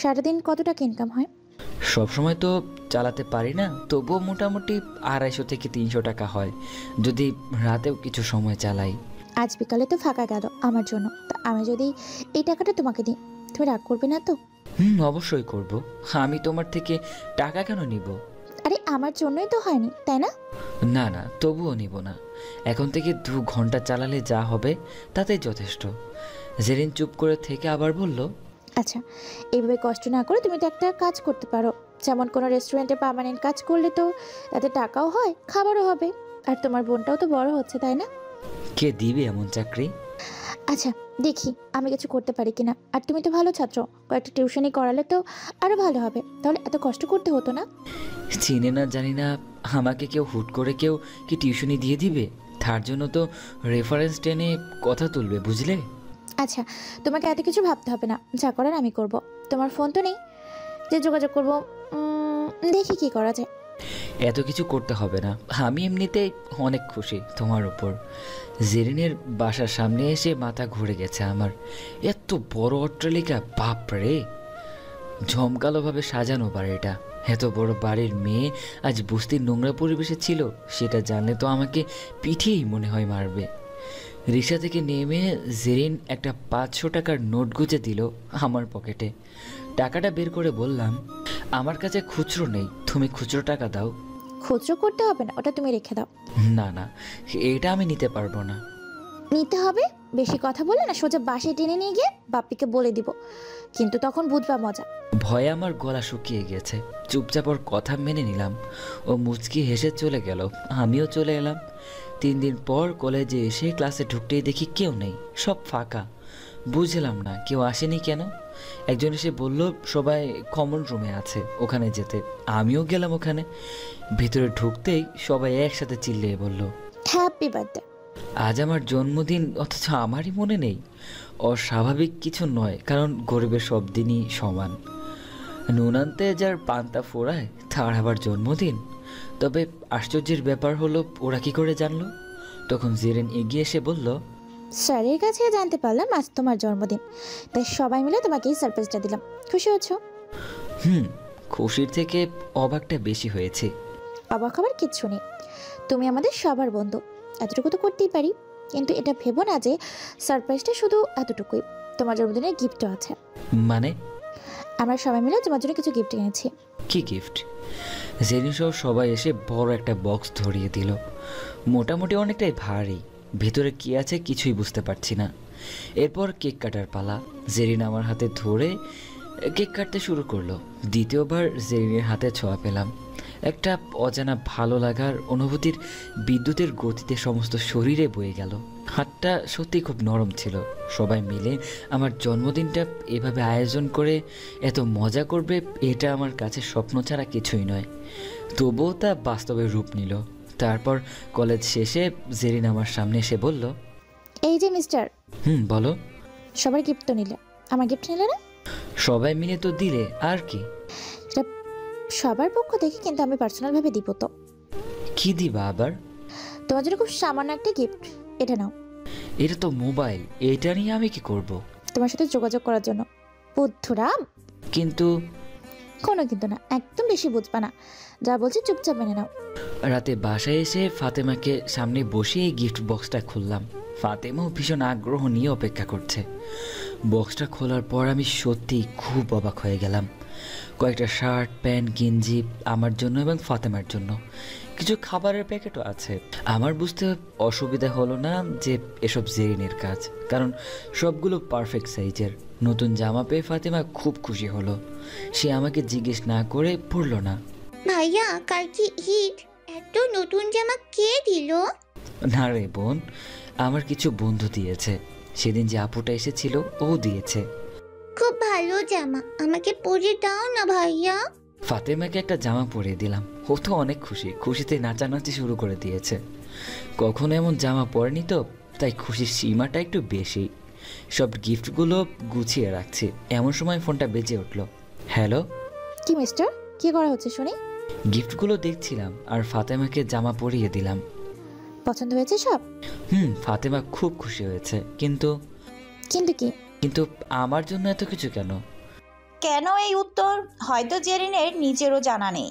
Speaker 2: সারাদিন কত টাকা ইনকাম হয়?
Speaker 1: সবসময় তো চালাতে পারি না, তবুও মোটামুটি 250 থেকে 300 টাকা হয়, যদি রাতেও কিছু সময় চালাই।
Speaker 2: আজ বিকালে তো ফাঁকা গেল আমার জন্য, তা আমি যদি এই টাকাটা তোমাকে দিই, তুমি রাগ করবে না তো?
Speaker 1: অবশ্যই করব। আমি তোমার থেকে টাকা কেন নিব?
Speaker 2: আরে আমার জন্যই তো হয়নি, তাই না?
Speaker 1: না না, তবুও নিব না। এখন থেকে 2 ঘন্টা চালালে যা হবে তাতেই যথেষ্ট। জেরিন চুপ করে থেকে আবার বলল,
Speaker 2: আচ্ছা, এইভাবে কষ্ট না করে তুমি তো একটা কাজ করতে পারো, যেমন কোনো রেস্টুরেন্টে পার্মানেন্ট কাজ করলে তো তাতে টাকাও হয়, খাবারও হবে, আর তোমার বোনটাও তো বড় হচ্ছে, তাই না?
Speaker 1: কে দিবে এমন চাকরি?
Speaker 2: আচ্ছা, দেখি আমি কিছু করতে পারি কিনা। আর তুমি তো ভালো ছাত্র, কয়েকটা টিউশনি করালে তো আরো ভালো হবে, তাহলে এত কষ্ট করতে হতো না।
Speaker 1: চিনে না জানি না আমাকে কেউ হুট করে কেউ কি টিউশনি দিয়ে দিবে? তার জন্য তো রেফারেন্স টেনে কথা তুলবে, বুঝলে?
Speaker 2: আচ্ছা, তোমাকে এত কিছু ভাবতে হবে না, যা করার আমি করব। তোমার ফোন তো নেই যে যোগাযোগ করব, দেখি কি করা যায়।
Speaker 1: এত কিছু করতে হবে না, আমি এমনিতেই অনেক খুশি তোমার উপর। জেরিনের বাসার সামনে এসে মাথা ঘুরে গেছে আমার। এত বড় অট্টালিকা, বাপরে! জমকালোভাবে সাজানো বাড়িটা। এত বড় বাড়ির মেয়ে আজ বস্তির নোংরা পরিবেশে ছিল, সেটা জানলে তো আমাকে পিঠেই মনে হয় মারবে। রিক্সা থেকে নেমে জেরিন একটা 500 টাকার নোট গুঁজে দিল আমার পকেটে। টাকাটা বের করে বললাম, আমার কাছে খুচরো নেই, তুমি খুচরো টাকা দাও।
Speaker 2: খুচরো করতে হবে না, ওটা তুমি রেখে দাও।
Speaker 1: না না, এটা আমি নিতে পারবো না।
Speaker 2: নিতে হবে? বেশি কথা বলে না, সোজা বাসায় টেনে নিয়ে গিয়ে বাপ্পিকে বলে দিব, কিন্তু তখন বুঝবা মজা।
Speaker 1: ভয়ে আমার গলা শুকিয়ে গেছে। চুপচাপ ওর কথা মেনে নিলাম। ও মুচকি হেসে চলে গেল, আমিও চলে এলাম। 3 দিন পর কলেজে এসে ক্লাসে ঢুকতেই দেখি কেউ নেই, সব ফাঁকা। বুঝলাম না কেউ আসেনি কেন। একজন এসে বলল সবাই কমন রুমে আছে, ওখানে যেতে। আমিও গেলাম ওখানে। ভিতরে ঢুকতেই সবাই একসাথে চিল্লিয়ে বলল,
Speaker 2: হ্যাপি বার্থডে।
Speaker 1: আজ আমার জন্মদিন, অথচ আমারই মনে নেই। অস্বাভাবিক কিছু নয়, কারণ গরিবের সব দিনই সমান। নুন আনতে যার পান্তা ফোড়ায় তার আবার জন্মদিন। তবে আশ্চর্যের ব্যাপার হলো ওরা কি করে জানলো? তখন জেরিন এগিয়ে এসে বলল,
Speaker 2: স্যারের কাছে জানতে পারলাম আজ তোমার জন্মদিন, তাই সবাই মিলে তোমাকে এই সারপ্রাইজটা দিলাম। খুশি হচ্ছো?
Speaker 1: খুশির থেকে অবাকটা বেশি হয়েছে।
Speaker 2: অবাক হবার কিচ্ছু নেই, তুমি আমাদের সবার বন্ধু, এতটুকু তো করতেই পারি। কিন্তু এটা ভেবো না যে সারপ্রাইজটা শুধু এতটুকুই, তোমার জন্মদিনের গিফটও আছে।
Speaker 1: মানে?
Speaker 2: আমরা সবাই মিলে তোমার জন্য কিছু গিফট এনেছি।
Speaker 1: কি গিফট? জেরিন সহ সবাই এসে বড় একটা বক্স ধরিয়ে দিল। মোটামুটি অনেকটাই ভারী, ভেতরে কি আছে কিছুই বুঝতে পারছি না। এরপর কেক কাটার পালা। জেরিন আমার হাতে ধরে কেক কাটতে শুরু করলো। দ্বিতীয়বার জেরিনের হাতে ছোঁয়া পেলাম। একটা অজানা ভালো লাগার অনুভূতির বিদ্যুতের গতিতে সমস্ত শরীরে বয়ে গেল। হাতটা সত্যি খুব নরম ছিল। সবাই মিলে আমার জন্মদিনটা এভাবে আয়োজন করে এত মজা করবে, এটা আমার কাছে স্বপ্ন ছাড়া কিছুই নয়। তবুও তা বাস্তবে রূপ নিল। তারপর কলেজ শেষে জেরিন আমার সামনে এসে বলল,
Speaker 2: এই যে মিস্টার,
Speaker 1: বলো।
Speaker 2: সবার গিফট তো নিলে, আমার গিফট নিলে না?
Speaker 1: সবাই মিলে তো দিলে, আর কি?
Speaker 2: সেটা সবার পক্ষ থেকে, কিন্তু আমি পার্সোনালভাবে দিব। তো
Speaker 1: কি দিবা আবার?
Speaker 2: তোমার জন্য খুব সামান্য একটা গিফট, এটা নাও।
Speaker 1: এটা তো মোবাইল, এটা নিয়ে আমি কি করব?
Speaker 2: তোমার সাথে যোগাযোগ করার জন্য। বুদ্ধুরাম।
Speaker 1: কিন্তু
Speaker 2: কোনো কিন্তু না, একদম বেশি বুঝবা না, যা বলছি চুপচাপ মেনে নাও।
Speaker 1: রাতে বাসায় এসে ফাতেমাকে সামনে বসিয়ে গিফট বক্সটা খুললাম। ফাতেমাও ভীষণ আগ্রহ নিয়ে অপেক্ষা করছে। বক্সটা খোলার পর আমি সত্যি খুব অবাক হয়ে গেলাম। কয়েকটা শার্ট, প্যান্ট, গেঞ্জি আমার জন্য এবং ফাতেমার জন্য। কিছু খাবারের প্যাকেটও আছে। আমার বুঝতে অসুবিধা হলো না যে এসব জেরিনের কাজ, কারণ সবগুলো পারফেক্ট সাইজের। নতুন জামা পেয়ে ফাতেমা খুব খুশি হলো। সে আমাকে জিজ্ঞেস না করে পড়ল না।
Speaker 7: ভাইয়া কালকে ঈদ, এত নতুন জামা কে দিল?
Speaker 1: না রে বোন, আমার কিছু বন্ধু দিয়েছে। সেদিন যে আপুটা এসেছিল ও দিয়েছে।
Speaker 7: খুব ভালো জামা, আমাকে পরে দাও না ভাইয়া।
Speaker 1: ফাতেমাকে একটা জামা পরিয়ে দিলাম। ও তো অনেক খুশি, খুশিতে নাচানাচি শুরু করে দিয়েছে। কখনো এমন জামা পরেনি তো, তাই খুশির সীমাটা একটু বেশি। সব গিফটগুলো গুছিয়ে রাখছি, এমন সময় ফোনটা বেজে উঠলো। হ্যালো।
Speaker 2: কি মিস্টার, কি করা হচ্ছে শুনি?
Speaker 1: গিফটগুলো দেখছিলাম আর ফাতেমাকে জামা পরিয়ে দিলাম।
Speaker 2: পছন্দ হয়েছে সব?
Speaker 1: ফাতেমা খুব খুশি হয়েছে। কিন্তু
Speaker 2: কিন্তু কি?
Speaker 1: কিন্তু আমার জন্য এত কিছু কেন?
Speaker 3: কেন এই উত্তর হয়তো জেরিনের নিজেরও জানা নেই।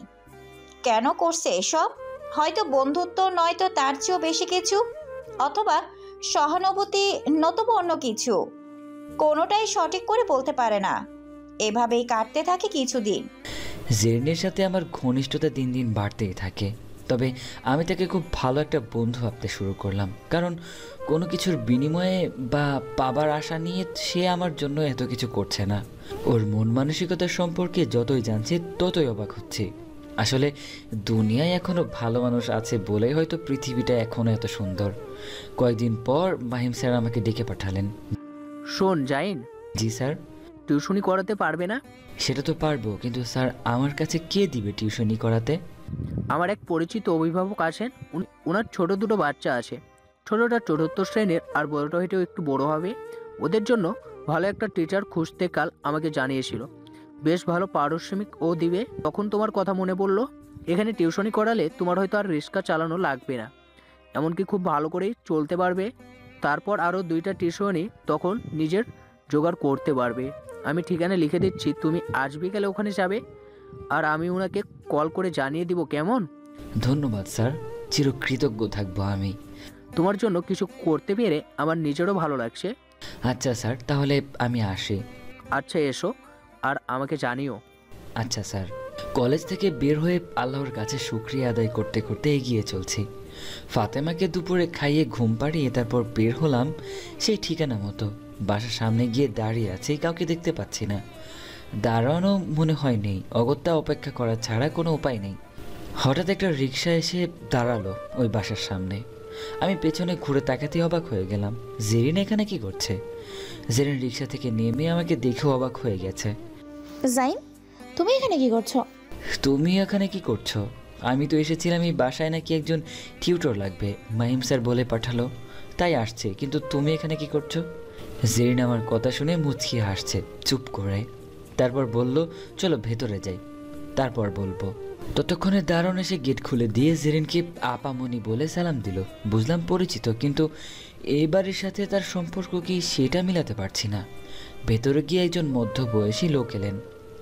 Speaker 3: কেন করছে এসব? হয়তো বন্ধুত্ব, নয়তো তার চেয়েও বেশি কিছু, অথবা সহানুভূতি, নতুবা অন্য কিছু। কোনোটাই সঠিক করে বলতে পারে না। এভাবেই কাটতে থাকে কিছুদিন।
Speaker 1: জেরিনের সাথে আমার ঘনিষ্ঠতা দিন দিন বাড়তেই থাকে। তবে আমি তাকে খুব ভালো একটা বন্ধু ভাবতে শুরু করলাম, কারণ কোনো কিছুর বিনিময়ে বা পাবার আশা নিয়ে সে আমার জন্য এত কিছু করছে না। ওর মন মানসিকতা সম্পর্কে যতই জানছি ততই অবাক হচ্ছি। আসলে দুনিয়ায় এখনো ভালো মানুষ আছে বলেই হয়তো পৃথিবীটা এখনো এত সুন্দর। কয়েকদিন পর মাহিম স্যার আমাকে ডেকে পাঠালেন।
Speaker 6: শোন জাইন।
Speaker 1: জি স্যার।
Speaker 6: টিউশনি করাতে পারবে না?
Speaker 1: সেটা তো পারবো, কিন্তু স্যার আমার কাছে কে দিবে টিউশনি করাতে?
Speaker 6: আমার এক পরিচিত অভিভাবক আছেন, ওনার ছোট দুটো বাচ্চা আছে। ছোটটা চতুর্থ শ্রেণীর আর বড়টা হয়তো একটু বড় হবে। ওদের জন্য ভালো একটা টিচার খুঁজতে কাল আমাকে জানিয়েছিল। বেশ ভালো পারিশ্রমিক ও দিবে। তখন তোমার কথা মনে পড়লো। এখানে টিউশনি করালে তোমার হয়তো আর রিক্সা চালানো লাগবে না, এমনকি খুব ভালো করেই চলতে পারবে। তারপর আরও 2টা টিউশনি তখন নিজের জোগাড় করতে পারবে। আমি ঠিকানা লিখে দিচ্ছি, তুমি আজ বিকালে ওখানে যাবে আর আমি ওনাকে কল করে জানিয়ে দিব, কেমন?
Speaker 1: ধন্যবাদ স্যার, চিরকৃতজ্ঞ থাকবো আমি।
Speaker 6: তোমার জন্য কিছু করতে পেরে আমার নিজেরও ভালো লাগছে।
Speaker 1: আচ্ছা স্যার, তাহলে আমি আসি।
Speaker 6: আচ্ছা এসো, আর আমাকে জানিও।
Speaker 1: আচ্ছা স্যার। কলেজ থেকে বের হয়ে আল্লাহর কাছে শুকরিয়া আদায় করতে করতে এগিয়ে চলছি। ফাতেমাকে দুপুরে খাইয়ে ঘুম পাড়িয়ে তারপর বের হলাম সেই ঠিকানা মতো। বাসার সামনে গিয়ে দাঁড়িয়ে আছি, কাউকে দেখতে পাচ্ছি না। দাঁড়ানো মনে হয় নেই, অগত্যা অপেক্ষা করা ছাড়া কোনো উপায় নেই। হঠাৎ একটা রিক্সা এসে দাঁড়ালো ওই বাসার সামনে। আমি পেছনে ঘুরে তাকাতে অবাক হয়ে গেলাম। জেরিন এখানে কি করছে? জেরিন রিক্সা থেকে নেমে আমাকে দেখে অবাক হয়ে গেছে।
Speaker 2: জাইন, তুমি এখানে কি করছো?
Speaker 1: তুমি এখানে কি করছো? আমি তো এসেছিলাম এই বাসায় নাকি একজন টিউটর লাগবে, মাহিম স্যার বলে পাঠালো, তাই আসছে। কিন্তু তুমি এখানে কি করছো? জেরিন আমার কথা শুনে মুচকিয়ে হাসছে চুপ করে। তারপর বলল, চলো ভেতরে যাই, তারপর বলবো। ততক্ষণে দারুণ এসে গেট খুলে দিয়ে জেরিনকে আপামনি বলে সালাম দিল। বুঝলাম পরিচিত, কিন্তু এই বাড়ির সাথে তার সম্পর্ক কি সেটা মিলাতে পারছি না। ভেতরে গিয়ে একজন মধ্যবয়সী লোক এলেন।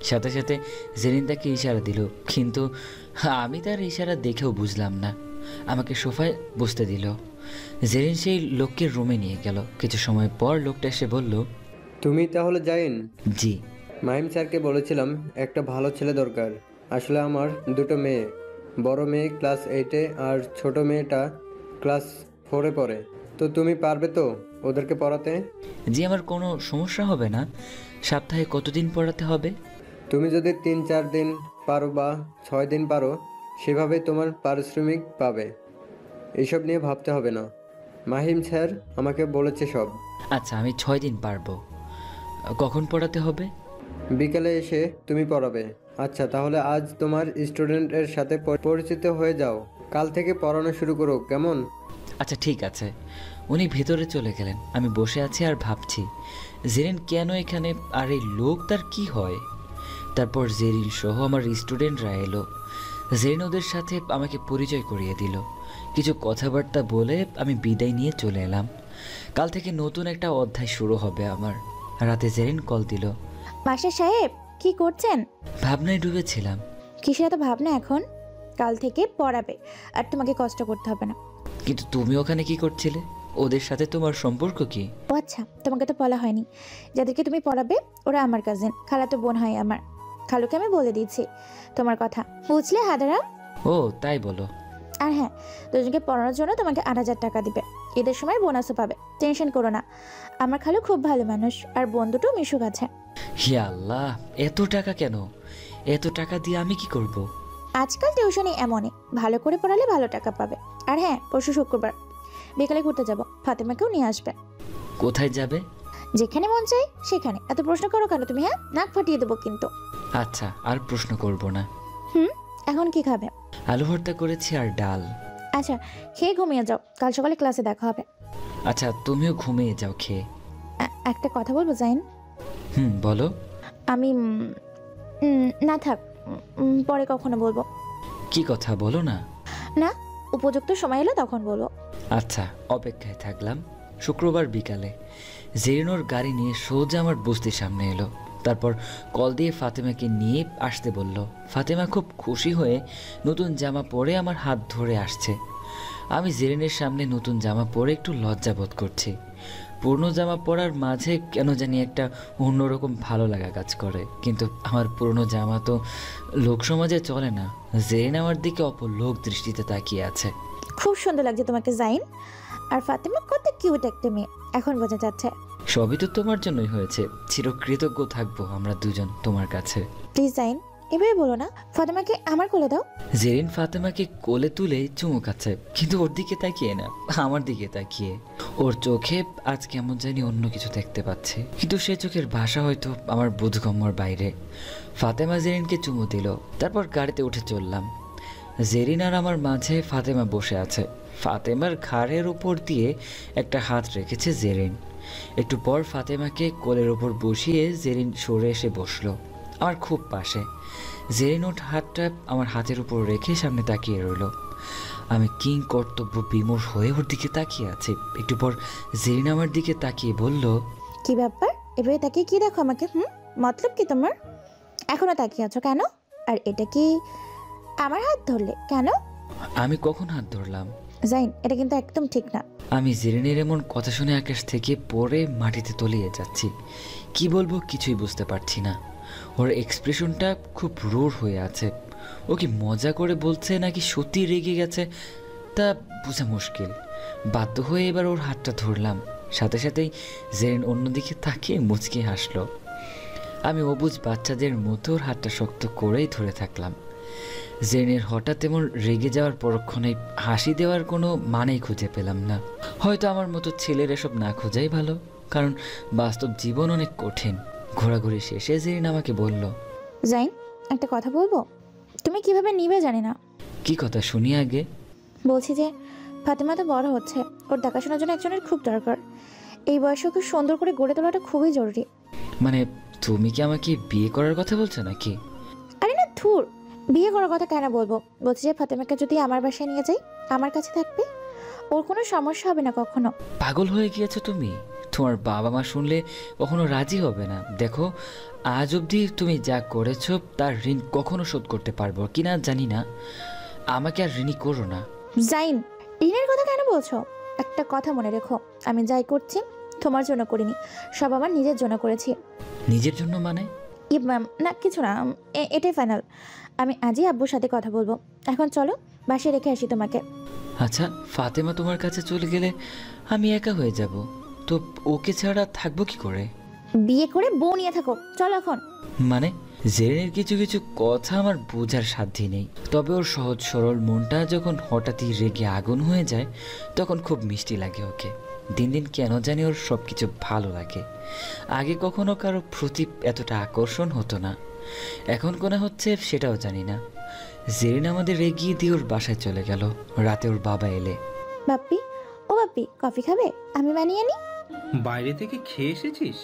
Speaker 1: সাথে সাথে জেরিন তাকে ইশারা দিল, কিন্তু আমি তার ইশারা দেখেও বুঝলাম না। আমাকে সোফায় বসতে দিল। জেরিন সেই লোককে রুমে নিয়ে গেল। কিছু সময় পর লোকটা এসে বলল,
Speaker 9: তুমি তাহলে জাইন?
Speaker 1: জি।
Speaker 9: মাহিম স্যারকে বলেছিলাম একটা ভালো ছেলে দরকার। আসলে আমার দুটো মেয়ে, বড় মেয়ে ক্লাস 8-এ আর ছোট মেয়েটা ক্লাস 4-এ পড়ে। তো তুমি পারবে তো ওদেরকে পড়াতে?
Speaker 1: জি, আমার কোনো সমস্যা হবে না। সপ্তাহে কতদিন পড়াতে হবে?
Speaker 9: তুমি যদি 3-4 দিন পারো বা 6 দিন পারো, সেভাবেই তোমার পারিশ্রমিক পাবে। এইসব নিয়ে ভাবতে হবে না। মাহিম স্যার আমাকে বলেছে সব।
Speaker 1: আচ্ছা, আমি 6 দিন পারবো। কখন পড়াতে হবে?
Speaker 9: বিকেলে এসে তুমি পড়াবে। আচ্ছা, তাহলে আজ তোমার স্টুডেন্টের সাথে পরিচিত হয়ে যাও। কাল থেকে পড়ানো শুরু করো, কেমন?
Speaker 1: আচ্ছা ঠিক আছে। উনি ভেতরে চলে গেলেন। আমি বসে আছি আর ভাবছি জেরিন কেন এখানে, আর এই লোক তার কি হয়। তারপর জেরিন সহ আমার স্টুডেন্টরা এলো। জেরিন ওদের সাথে আমাকে পরিচয় করিয়ে দিল। কিছু কথাবার্তা বলে আমি বিদায় নিয়ে চলে এলাম। কাল থেকে নতুন একটা অধ্যায় শুরু হবে আমার। রাতে জেরিন কল দিল।
Speaker 2: মাস্টার সাহেব, কি করছেন?
Speaker 1: ভাবনায় ডুবেছিলাম।
Speaker 2: কিসের এত ভাবনা এখন? কাল থেকে পড়াবে, আর তোমাকে কষ্ট করতে হবে না।
Speaker 1: কিন্তু তুমি ওখানে কি করছিলে? ওদের সাথে তোমার সম্পর্ক কি?
Speaker 2: ও আচ্ছা, তোমাকে তো বলা হয়নি। যাদেরকে তুমি পড়াবে ওরা আমার কাজিন, খালাতো বোন হয় আমার। খালুকে আমি বলে দিয়েছি তোমার কথা, বুঝলে হাদারাম?
Speaker 1: ও তাই বলো।
Speaker 2: আর হ্যাঁ, দুজনকে পড়ানোর জন্য তোমাকে 8,000 টাকা দিবে। ঈদের সময় বোনাসও পাবে, টেনশন করো না। আমার খালু খুব ভালো মানুষ, আর বোন দুটো মিশুক আছে।
Speaker 1: হে আল্লাহ, এত টাকা কেন? এত টাকা দিয়ে আমি কি করব?
Speaker 2: আজকাল টিউশনি এমনই, ভালো করে পড়ালে ভালো টাকা পাবে। আর হ্যাঁ, পরশু শুক্রবার বিকালে ঘুরতে যাব, ফাতেমাকেও নিয়ে আসবে।
Speaker 1: কোথায় যাবে?
Speaker 2: যেখানে মন চাই সেখানে। এত প্রশ্ন করো কেন তুমি? হ্যাঁ, নাক ফাটিয়ে দেবো কিন্তু।
Speaker 1: আচ্ছা, আর প্রশ্ন করব না।
Speaker 2: এখন কি খাবে?
Speaker 1: আলু ভর্তা করেছি আর ডাল।
Speaker 2: আচ্ছা, খেয়ে ঘুমিয়ে যাও, কাল সকালে ক্লাসে দেখা হবে।
Speaker 1: আচ্ছা, তুমিও ঘুমিয়ে যাও খেয়ে।
Speaker 2: একটা কথা বলবো জাইন?
Speaker 1: বলো।
Speaker 2: আমি না থাক, পরে কখনো বলবো।
Speaker 1: কি কথা বলো না?
Speaker 2: না, উপযুক্ত সময় এলো তখন বলবো।
Speaker 1: আচ্ছা, অপেক্ষায় থাকলাম। শুক্রবার বিকালে জেরিনোর গাড়ি নিয়ে সোজা আমার বস্তির সামনে এলো। তারপর কল দিয়ে ফাতেমাকে নিয়ে আসতে বলল। ফাতেমা খুব খুশি হয়ে নতুন জামা পরে আমার হাত ধরে আসছে। আমি জেরিনের সামনে নতুন জামা পরে একটু লজ্জা বোধ করছি। পুরনো জামা পরার মাঝে কেন জানি একটা অন্যরকম ভালো লাগা কাজ করে। কিন্তু আমার পুরনো জামা তো লোক সমাজে চলে না। জেরিন আমার দিকে অপলোক দৃষ্টিতে তাকিয়ে আছে।
Speaker 2: খুব সুন্দর লাগছে তোমাকে জাইন। আর ফাতেমা কত কিউট একটা মেয়ে, এখন বোঝা যাচ্ছে।
Speaker 1: সবই তো তোমার জন্যই হয়েছে। চিরকৃতজ্ঞ থাকবো আমরা দুজন তোমার কাছে।
Speaker 2: প্লিজ জাইন, এভাবে বলো না। ফাতেমাকে আমার কোলে দাও।
Speaker 1: জেরিন ফাতেমাকে কোলে তুলে চুমু খাচ্ছে, কিন্তু ওর দিকে তাকিয়ে না, আমার দিকে তাকিয়ে। ওর চোখে আজ কেমন জানি অন্য কিছু দেখতে পাচ্ছে, কিন্তু সে চোখের ভাষা হয়তো আমার বোধগম্যর বাইরে। ফাতেমা জেরিনকে চুমু দিল, তারপর গাড়িতে উঠে চললাম। জেরিন আর আমার মাঝে ফাতেমা বসে আছে। ফাতেমার ঘাড়ের উপর দিয়ে একটা হাত রেখেছে জেরিন। একটু পর ফাতেমাকে কোলের ওপর বসিয়ে জেরিন সরে এসে বসলো আমার খুব পাশে। জেরিন ওর হাতটা আমার হাতের উপর রেখে সামনে তাকিয়ে রইল। আমি কিং কর্তব্য বিমূঢ় হয়ে ওর দিকে তাকিয়ে আছি। একটু পর জেরিন আমার দিকে তাকিয়ে বলল,
Speaker 2: কি ব্যাপার? এভাবে তাকিয়ে কি দেখো আমাকে? মতলব কি তোমার? এখনো তাকিয়ে আছো কেন? আর এটা কি আমার হাত ধরলে কেন?
Speaker 1: আমি কখন হাত ধরলাম?
Speaker 2: জাইন, এটা কিন্তু একদম ঠিক না।
Speaker 1: আমি জেরিনের এমন কথা শুনে আকাশ থেকে পড়ে মাটিতে তলিয়ে যাচ্ছি। কি বলবো কিছুই বুঝতে পারছি না। ওর এক্সপ্রেশনটা খুব রূঢ় হয়ে আছে। ও কি মজা করে বলছে নাকি সত্যি রেগে গেছে তা বোঝা মুশকিল। বাধ্য হয়ে এবার ওর হাতটা ধরলাম। সাথে সাথেই জেরিন অন্যদিকে তাকিয়ে মুচকি হাসলো। আমি অবুঝ বাচ্চাদের মতো ওর হাতটা শক্ত করেই ধরে থাকলাম। জেরিনের হঠাৎ এমন রেগে যাওয়ার পরক্ষণে হাসি দেওয়ার কোনো মানেই খুঁজে পেলাম না। হয়তো আমার মতো ছেলের এসব না খোঁজাই ভালো, কারণ বাস্তব জীবন অনেক কঠিন। ঘোরাঘুরি শেষে জেরিন আমাকে বলল,
Speaker 2: জাইন, একটা কথা বলবো, তুমি কিভাবে নিবে জানি না।
Speaker 1: কি কথা শুনি আগে?
Speaker 2: বলছি যে ফাতেমা তো বড় হচ্ছে, ওর দেখাশোনার জন্য একজনের খুব দরকার। এই বয়সে ওকে সুন্দর করে গড়ে তোলাটা খুবই জরুরি।
Speaker 1: মানে তুমি কি আমাকে বিয়ে করার কথা বলছো নাকি?
Speaker 2: আরে না, ধুর, বিয়ে করার কথা কেন বলবো। বলছি যে ফাতেমাকে যদি আমার বাসায় নিয়ে যাই, আমার কাছে থাকবে, ওর কোনো সমস্যা হবে না কখনো।
Speaker 1: পাগল হয়ে গিয়েছো তুমি? তোমার বাবা মা শুনলে কখনো রাজি হবে না। দেখো, আজ অবধি তুমি যা করেছো তার ঋণ কখনো শোধ করতে পারবো কিনা জানি না। আমাকে আর ঋণী করো না।
Speaker 2: জাইন, ঋণের কথা কেন বলছো? একটা কথা মনে রেখো, আমি যাই করছি তোমার জন্য করিনি, সব আমার নিজের জন্য করেছি।
Speaker 1: নিজের জন্য মানে?
Speaker 2: ম্যাম না, কিছু না, এটাই ফাইনাল। আমি আজই আব্বুর সাথে কথা বলবো। এখন চলো, বাসায় রেখে আসি তোমাকে।
Speaker 1: আচ্ছা, ফাতেমা তোমার কাছে চলে গেলে আমি একা হয়ে যাব, তো ওকে ছাড়া থাকবো কি করে?
Speaker 2: বিয়ে করে বউ নিয়ে থাকো, চলো এখন।
Speaker 1: মানে জেরিনের কিছু কিছু কথা আমার বোঝার সাধ্যই নেই, তবে ওর সহজ সরল মনটা যখন হঠাৎই রেগে আগুন হয়ে যায় তখন খুব মিষ্টি লাগে ওকে। দিন দিন কেন জানি ওর সব কিছু ভালো লাগে। আগে কখনো কারো প্রতি এতটা আকর্ষণ হতো না, এখন কোনা হচ্ছে সেটাও জানি না। জেরিন আমাদের এগিয়ে দিয়ে ওর বাসায় চলে গেল। রাতে ওর বাবা এলে।
Speaker 2: বাপ্পি, ও বাপ্পি, কফি খাবে? আমি বানিয়ে আনি।
Speaker 10: বাইরে থেকে খেয়ে এসেছিস?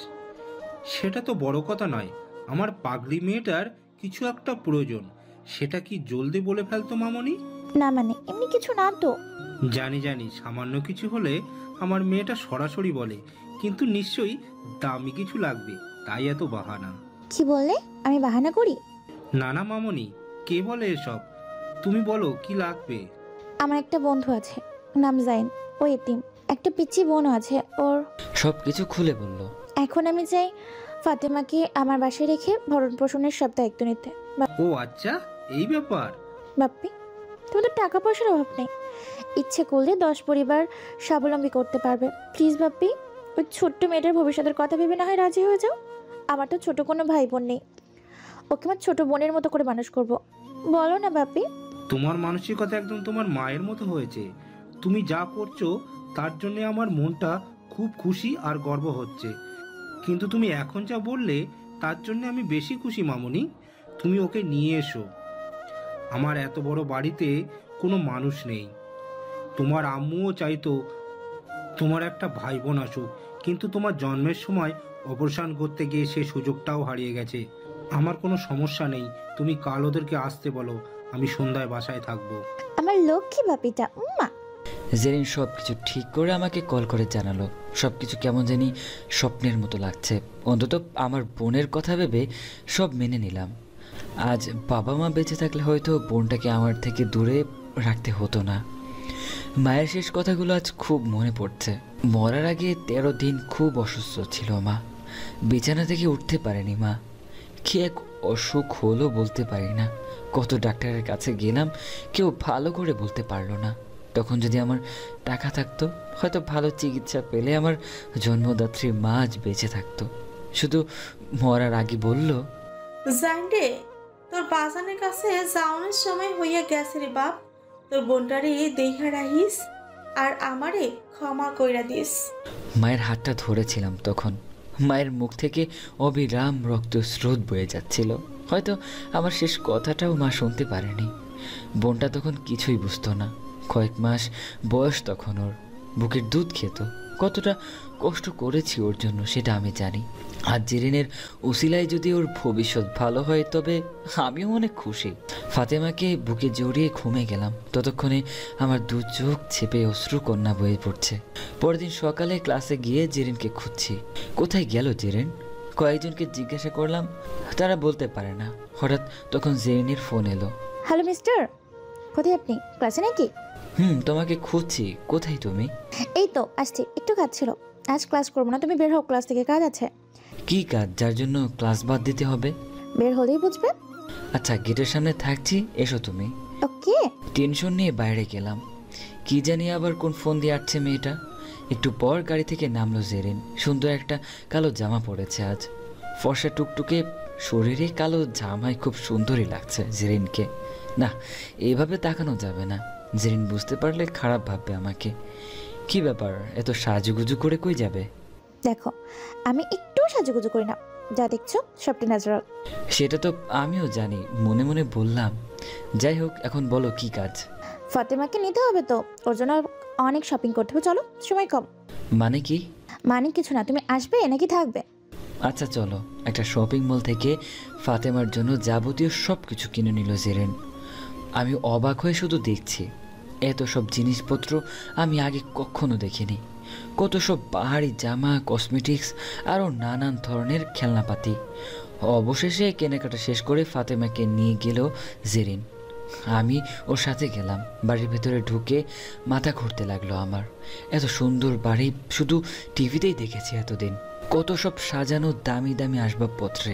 Speaker 10: সেটা তো বড় কথা নয়, আমার পাগলি মেয়েটার কিছু একটা প্রয়োজন, সেটা কি জলদি বলে ফেলতো মামনি?
Speaker 2: না মানে এমনি কিছু না তো।
Speaker 10: জানি জানি, সামান্য কিছু হলে আমার মেয়েটা সরাসরি বলে, কিন্তু নিশ্চয়ই দামি কিছু লাগবে, তাই এত বাহানা।
Speaker 2: কি বললে? আমি বাহানা করি?
Speaker 10: না না মামনি, কে বলে এসব? তুমি বলো কি লাগবে।
Speaker 2: আমার একটা বন্ধু আছে, নাম জাইন, ও এতিম। একটা পিচ্চি বোন আছে ওর।
Speaker 1: সব কিছু খুলে বলল।
Speaker 2: এখন আমি চাই ফাতেমাকে আমার বাসায় রেখে ভরণ পোষণের সব দায়িত্ব নিতে।
Speaker 10: ও আচ্ছা, এই ব্যাপার।
Speaker 2: বাপ্পি, তুমি তো টাকা পয়সার অভাব নেই, ইচ্ছে করলে 10 পরিবার স্বাবলম্বী করতে পারবে। প্লিজ বাপ্পি, ওই ছোট্ট মেয়েটার ভবিষ্যতের কথা ভেবে না হয় রাজি হয়ে যাও। আমার তো ছোট কোনো ভাই বোন নেই, ওকে আমার ছোট বোনের মতো করে মানুষ করব। বলো না বাপ্পি।
Speaker 10: তোমার মানসিকতা একদম তোমার মায়ের মতো হয়েছে। তুমি যা করছো তার জন্য আমার মনটা খুব খুশি আর গর্ব হচ্ছে, কিন্তু তুমি এখন যা বললে তার জন্য আমি বেশি খুশি মামনি। তুমি ওকে নিয়ে এসো। আমার এত বড় বাড়িতে কোনো মানুষ নেই। তোমার আম্মুও চাইতো তোমার একটা ভাই বোন আসুক, কিন্তু তোমার জন্মের সময় অপারেশন করতে গিয়ে সে সুযোগটাও হারিয়ে গেছে। আমার কোনো সমস্যা নেই, তুমি কাল ওদেরকে আসতে বলো, আমি সন্ধ্যায় বাসায় থাকবো।
Speaker 2: আমার লক্ষ্মী বাপিটা, উম্মা।
Speaker 1: জেরিন সব কিছু ঠিক করে আমাকে কল করে জানালো। সব কিছু কেমন জানি স্বপ্নের মতো লাগছে। অন্তত আমার বোনের কথা ভেবে সব মেনে নিলাম। আজ বাবা মা বেঁচে থাকলে হয়তো বোনটাকে আমার থেকে দূরে রাখতে হতো না। মায়ের শেষ কথাগুলো আজ খুব মনে পড়ছে। মরার আগে 13 দিন খুব অসুস্থ ছিল মা, বিছানা থেকে উঠতে পারেনি মা। কি এক অসুখ হলো বলতে পারি না। কত ডাক্তারের কাছে গেলাম, কেউ ভালো করে বলতে পারলো না। তখন যদি আমার টাকা থাকতো, হয়তো ভালো চিকিৎসা পেলে আমার জন্মদাত্রী মা আজ বেঁচে থাকতো। শুধু মরার আগে বলল,
Speaker 11: জাইন্ডে, তোর বাজানের কাছে যাওয়ানোর সময় হইয়া গেছে রে বাপ। তোর বোনটারে দেইহা রাহিস আর আমারে ক্ষমা কইরা দিস।
Speaker 1: মায়ের হাতটা ধরেছিলাম তখন। মায়ের মুখ থেকে অবিরাম রক্ত স্রোত বয়ে যাচ্ছিল। হয়তো আমার শেষ কথাটাও মা শুনতে পারেনি। বোনটা তখন কিছুই বুঝতো না। কয়েক মাস বয়স তখন ওর। বুকের দুধ খেত। কতটা কষ্ট করেছি ওর জন্য সেটা আমি জানি। আর জেরিনের উসিলায় যদি ওর ভবিষ্যৎ ভালো হয় তবে আমিও অনেক খুশি। ফাতেমাকে বুকে জড়িয়ে ঘুমে গেলাম। ততক্ষণে আমার দু চোখ ছেপে অশ্রু কন্যা বয়ে পড়ছে। পরের দিন সকালে ক্লাসে গিয়ে জেরিনকে খুঁজছি। কোথায় গেল জেরিন? কয়েকজনকে জিজ্ঞাসা করলাম, তারা বলতে পারে না। হঠাৎ তখন জেরিনের ফোন এলো।
Speaker 2: হ্যালো মিস্টার, কোথায় আপনি? ক্লাসে নাকি?
Speaker 1: তোমাকে খুঁজছি। কোথায় তুমি?
Speaker 2: এই তো আসছি, একটু কাজ ছিল। আজ ক্লাস করবো না, তুমি বের হও, ক্লাস থেকে কাজ আছে।
Speaker 1: কি কাজ যার জন্য ক্লাস বাদ দিতে হবে?
Speaker 2: বের হলেই বুঝবে।
Speaker 1: আচ্ছা, গেটের সামনে থাকছি, এসো তুমি।
Speaker 2: ওকে।
Speaker 1: টেনশন নিয়ে বাইরে গেলাম। কি জানি আবার কোন ফোন দিয়ে আসছে মেয়েটা। একটু পর গাড়ি থেকে নামলো জেরিন। সুন্দর একটা কালো জামা পরেছে আজ। ফর্সা টুকটুকে শরীরে কালো জামায় খুব সুন্দরই লাগছে জেরিনকে। না, এইভাবে তাকানো যাবে না। জেরিন বুঝতে পারলে খারাপ ভাববে আমাকে। কি ব্যাপার, এত সাজুগুজু করে কই যাবে?
Speaker 2: দেখো, আমি একটু সাজুগুজু করি না, যা দেখছো সবটা ন্যাচারাল।
Speaker 1: সেটা তো আমিও জানি, মনে মনে বললাম। যাই হোক, এখন বলো কি কাজ?
Speaker 2: ফাতেমাকে নিতে হবে তো, ওর জন্য অনেক শপিং করতে হবে। চলো, সময় কম।
Speaker 1: মানে কি?
Speaker 2: মানে কিছু না, তুমি আসবে নাকি থাকবে?
Speaker 1: আচ্ছা চলো। একটা শপিং মল থেকে ফাতেমার জন্য যাবতীয় সব কিছু কিনে নিল জেরিন। আমি অবাক হয়ে শুধু দেখছি। এত সব জিনিসপত্র আমি আগে কখনো দেখিনি। কত সব পাহাড়ি জামা, কসমেটিক্স আরও নানান ধরনের খেলনাপাতি। অবশেষে কেনাকাটা শেষ করে ফাতেমাকে নিয়ে গেল জেরিন। আমি ওর সাথে গেলাম। বাড়ির ভেতরে ঢুকে মাথা ঘুরতে লাগলো আমার। এত সুন্দর বাড়ি শুধু টিভিতেই দেখেছি এতদিন, কত সব সাজানো দামি দামি আসবাবপত্রে।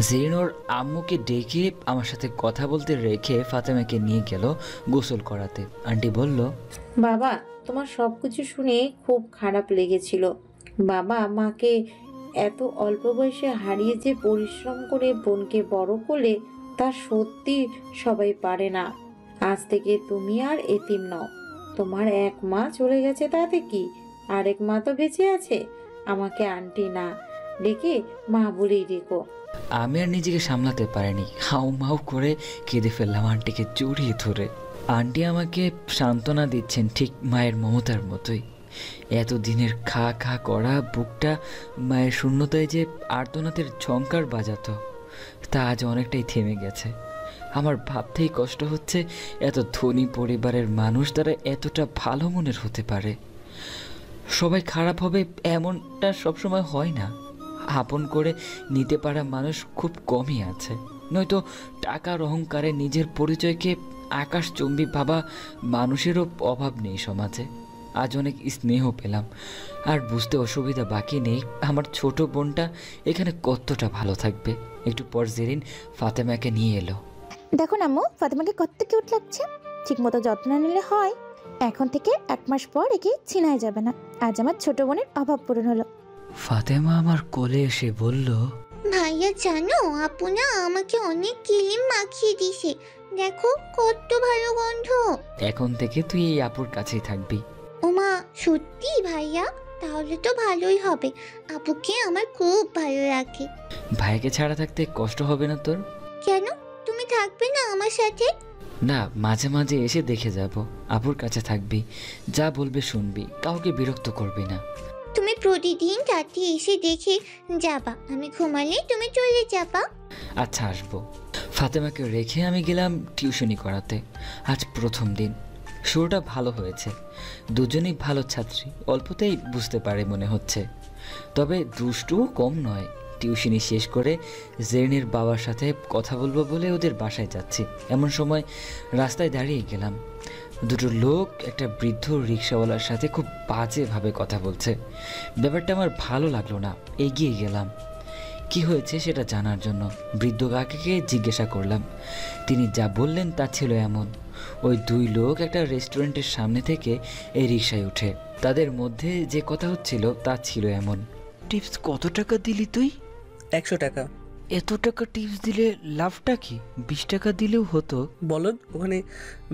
Speaker 1: জেরিন ওর আম্মুকে ডেকে আমার সাথে কথা বলতে রেখে ফাতেমাকে নিয়ে গেল গোসল করাতে। আন্টি বলল,
Speaker 12: বাবা তোমার সব কিছু শুনে খুব খারাপ লেগেছিল। বাবা মাকে এত অল্প বয়সে হারিয়ে যে পরিশ্রম করে বোনকে বড় করলে তা সত্যি সবাই পারে না। আজ থেকে তুমি আর এতিম নও। তোমার এক মা চলে গেছে তাতে কি, আরেক মা তো বেঁচে আছে। আমাকে আন্টি না ডেকে মা বলেই ডেকো।
Speaker 1: আমি আর নিজেকে সামলাতে পারিনি, হাউ মাউ করে কেঁদে ফেললাম আন্টিকে জড়িয়ে ধরে। আন্টি আমাকে সান্ত্বনা দিচ্ছেন ঠিক মায়ের মমতার মতোই। এতদিনের খা খা করা বুকটা মায়ের শূন্যতায় যে আর্তনাদের ঝংকার বাজাতো, তা আজ অনেকটাই থেমে গেছে। আমার ভাবতেই কষ্ট হচ্ছে, এত ধনী পরিবারের মানুষ তারা এতটা ভালো মনের হতে পারে। সবাই খারাপ হবে এমনটা সবসময় হয় না। আপন করে নিতে পারা মানুষ খুব কমই আছে, নয়তো টাকার অহংকারে নিজের পরিচয়কে আকাশচুম্বী ভাবা মানুষেরও অভাব নেই সমাজে। আজ অনেক স্নেহ পেলাম, আর বুঝতে অসুবিধা বাকি নেই আমার ছোট বোনটা এখানে কতটা ভালো থাকবে। একটু পর জেরিন ফাতেমাকে নিয়ে এলো।
Speaker 2: দেখো না আম্মু, ফাতেমাকে কত কিউট লাগছে। ঠিক মতো যত্ন নিলে হয়। এখন থেকে 1 মাস পর একে চিনাই যাবে না। আজ আমার ছোট বোনের অভাব পূরণ হলো।
Speaker 1: ফাতেমা আমার কোলে এসে বলল,
Speaker 7: ভাইয়া জানো আপু না আমাকে অনেক ক্রিম মাখিয়ে দিছে, দেখো কত ভালো গন্ধ।
Speaker 1: এখন থেকে তুই এই আপুর কাছেই থাকবি।
Speaker 7: ওমা সত্যি ভাইয়া? তাহলে তো ভালোই হবে, আপুকে আমার খুব ভালো লাগে।
Speaker 1: ভাইকে ছাড়া থাকতে কষ্ট হবে না তোর?
Speaker 7: কেন, তুমি থাকবে না আমার সাথে?
Speaker 1: না, মাঝে মাঝে এসে দেখে যাব। আপুর কাছে থাকবি, যা বলবে শুনবি, কাউকে বিরক্ত করবি না।
Speaker 7: তুমি প্রতিদিন রাতে এসে দেখে যাবা, আমি ঘুমালে তুমি চলে যাবা।
Speaker 1: আচ্ছা, আসবো। ফাতেমাকে রেখে আমি গেলাম টিউশনি করাতে। আজ প্রথম দিন। শুরুটা ভালো হয়েছে। দুজনেই ভালো ছাত্রী, অল্পতেই বুঝতে পারে মনে হচ্ছে। তবে দুষ্টুও কম নয়। টিউশনি শেষ করে জেরিনের বাবার সাথে কথা বলবো বলে ওদের বাসায় যাচ্ছি, এমন সময় রাস্তায় দাঁড়িয়ে গেলাম। দুটো লোক একটা বৃদ্ধ রিক্সাওয়ালার সাথে খুব বাজেভাবে কথা বলছে। ব্যাপারটা আমার ভালো লাগলো না। এগিয়ে গেলাম কি হয়েছে সেটা জানার জন্য। বৃদ্ধ কাকাকে জিজ্ঞাসা করলাম। তিনি যা বললেন তা ছিল এমন, ওই 2 লোক একটা রেস্টুরেন্টের সামনে থেকে এই রিক্সায় উঠে তাদের মধ্যে যে কথা হচ্ছিল তা ছিল এমন, টিপস কত টাকা দিলি তুই?
Speaker 13: 100 টাকা।
Speaker 1: এত টাকা টিপস দিলে লাভটা কি? 20 টাকা দিলেও হতো।
Speaker 13: বলদ, ওখানে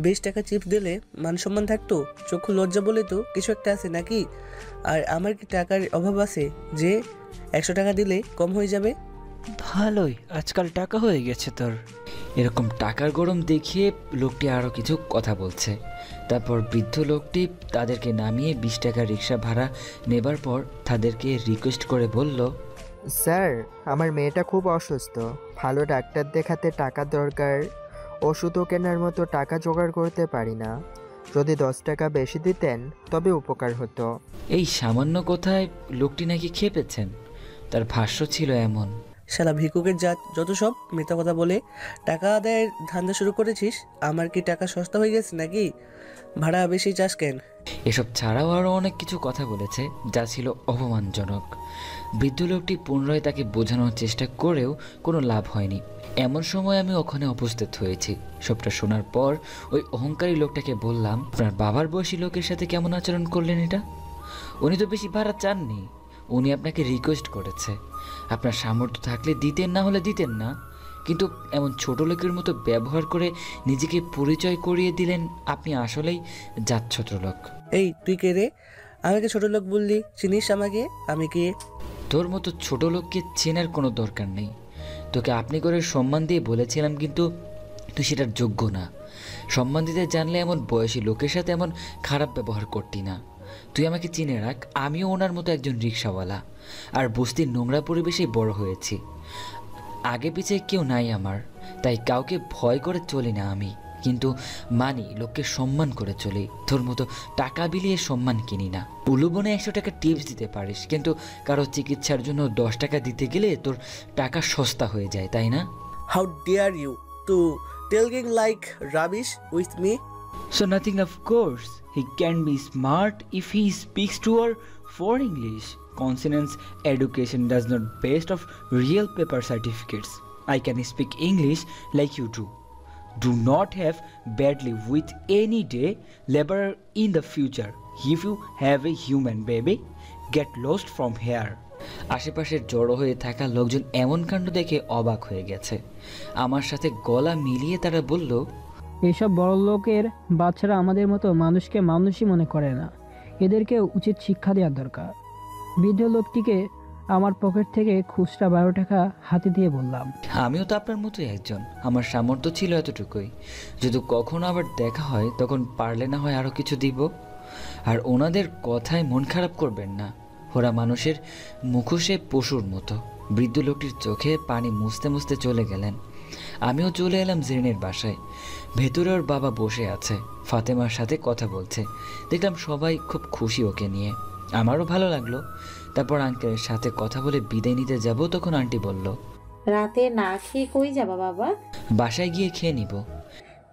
Speaker 13: 20 টাকা চিপস দিলে মান সম্মান থাকতো? চক্ষু লজ্জা বলে তো কিছু একটা আছে নাকি? আর আমার কি টাকার অভাব আছে যে 100 টাকা দিলে কম হয়ে যাবে?
Speaker 1: ভালোই, আজকাল টাকা হয়ে গেছে তোর। এরকম টাকার গরম দেখিয়ে লোকটি আরও কিছু কথা বলছে। তারপর বৃদ্ধ লোকটি তাদেরকে নামিয়ে 20 টাকা রিক্সা ভাড়া নেবার পর তাদেরকে রিকোয়েস্ট করে বলল,
Speaker 14: স্যার আমার মেয়েটা খুব অসুস্থ, ভালো ডাক্তার দেখাতে টাকা দরকার, ওষুধও কেনার মতো টাকা জোগাড় করতে পারি না, যদি 10 টাকা বেশি দিতেন তবে উপকার হতো।
Speaker 1: এই সামান্য কথায় লোকটি নাকি খেপেছেন। তার ভাষ্য ছিল এমন,
Speaker 13: শালা ভিক্ষুকের জাত যত সব মিথ্যা কথা বলে টাকা আদায়ের ধান্দা শুরু করেছিস। আমার কি টাকা সস্তা হয়ে গেছে নাকি? ভাড়া বেশি চাস কেন?
Speaker 1: এসব ছাড়াও আরও অনেক কিছু কথা বলেছে যা ছিল অপমানজনক। বৃদ্ধ লোকটি পুনরায় তাকে বোঝানোর চেষ্টা করেও কোনো লাভ হয়নি। এমন সময় আমি ওখানে উপস্থিত হয়েছি। সবটা শোনার পর ওই অহংকারী লোকটাকে বললাম, আপনার বাবার বয়সী লোকের সাথে কেমন আচরণ করলেন এটা? উনি তো বেশি ভাড়া চাননি, উনি আপনাকে রিকোয়েস্ট করেছে। আপনার সামর্থ্য থাকলে দিতেন, না হলে দিতেন না, কিন্তু এমন ছোট লোকের মতো ব্যবহার করে নিজেকে পরিচয় করিয়ে দিলেন আপনি আসলেই জাত ছোট লোক।
Speaker 13: এই তুই কে রে? আমাকে ছোট লোক বললি? চিনিস আমাকে? আমি কে?
Speaker 1: তোর মতো ছোট লোককে চেনার কোনো দরকার নেই। তোকে আপনি করে সম্মান দিয়ে বলেছিলাম, কিন্তু তুই সেটার যোগ্য না। সম্মান দিতে জানলে এমন বয়সী লোকের সাথে এমন খারাপ ব্যবহার করতি না। তুই আমাকে চিনে রাখ, আমিও ওনার মতো একজন রিক্সাওয়ালা, আর বস্তির নোংরা পরিবেশেই বড় হয়েছি। আগে পিছে কেউ নাই আমার, তাই কাউকে ভয় করে চলি না আমি, কিন্তু মানি লোককে সম্মান করে চলি। তোর মতো টাকা বিলিয়ে সম্মান কিনি না। উলুবনে 100 টাকা টিপস দিতে পারিস, কিন্তু কারো চিকিৎসার জন্য 10 টাকা দিতে গেলে তোর টাকা সস্তা হয়ে যায়, তাই না?
Speaker 13: How dare you to telling like rubbish with me?
Speaker 1: So nothing, of course. He can be smart if he speaks to her for English. Consonants education does not based of real paper certificates. I can speak English like you do. Do not have badly with any day laborer in the future. If you have a human baby, get lost from here. আশেপাশের জড়ো হয়ে থাকা লোকজন এমন কাণ্ড দেখে অবাক হয়ে গেছে। আমার সাথে গলা মিলিয়ে তারা বলল,
Speaker 15: এসব বড় লোকের বাচ্চারা আমাদের মতো মানুষকে মানুষই মনে করে না, এদেরকে উচিত শিক্ষা দেওয়ার দরকার। বৃদ্ধ লোকটিকে আমার পকেট থেকে খুচরা 12 টাকা হাতে দিয়ে বললাম,
Speaker 1: আমিও তো আপনার মতোই একজন, আমার সামর্থ্য ছিল এতটুকুই। যদি কখনো আবার দেখা হয় তখন পারলে না হয় আরও কিছু দিব। আর ওনাদের কথায় মন খারাপ করবেন না, ওরা মানুষের মুখোশে পশুর মতো। বৃদ্ধ লোকটির চোখে পানি মুছতে মুছতে চলে গেলেন। আমিও চলে এলাম জেরিনের বাসায়। ভেতরে ওর বাবা বসে আছে, ফাতেমার সাথে কথা বলছে। দেখলাম সবাই খুব খুশি ওকে নিয়ে, আমারও ভালো লাগলো। তারপর আঙ্কেলের সাথে কথা বলে বিদায় নিতে যাব, তখন আন্টি বলল,
Speaker 12: রাতে না খেয়ে কই যাবা বাবা?
Speaker 1: বাসায় গিয়ে খেয়ে নিব।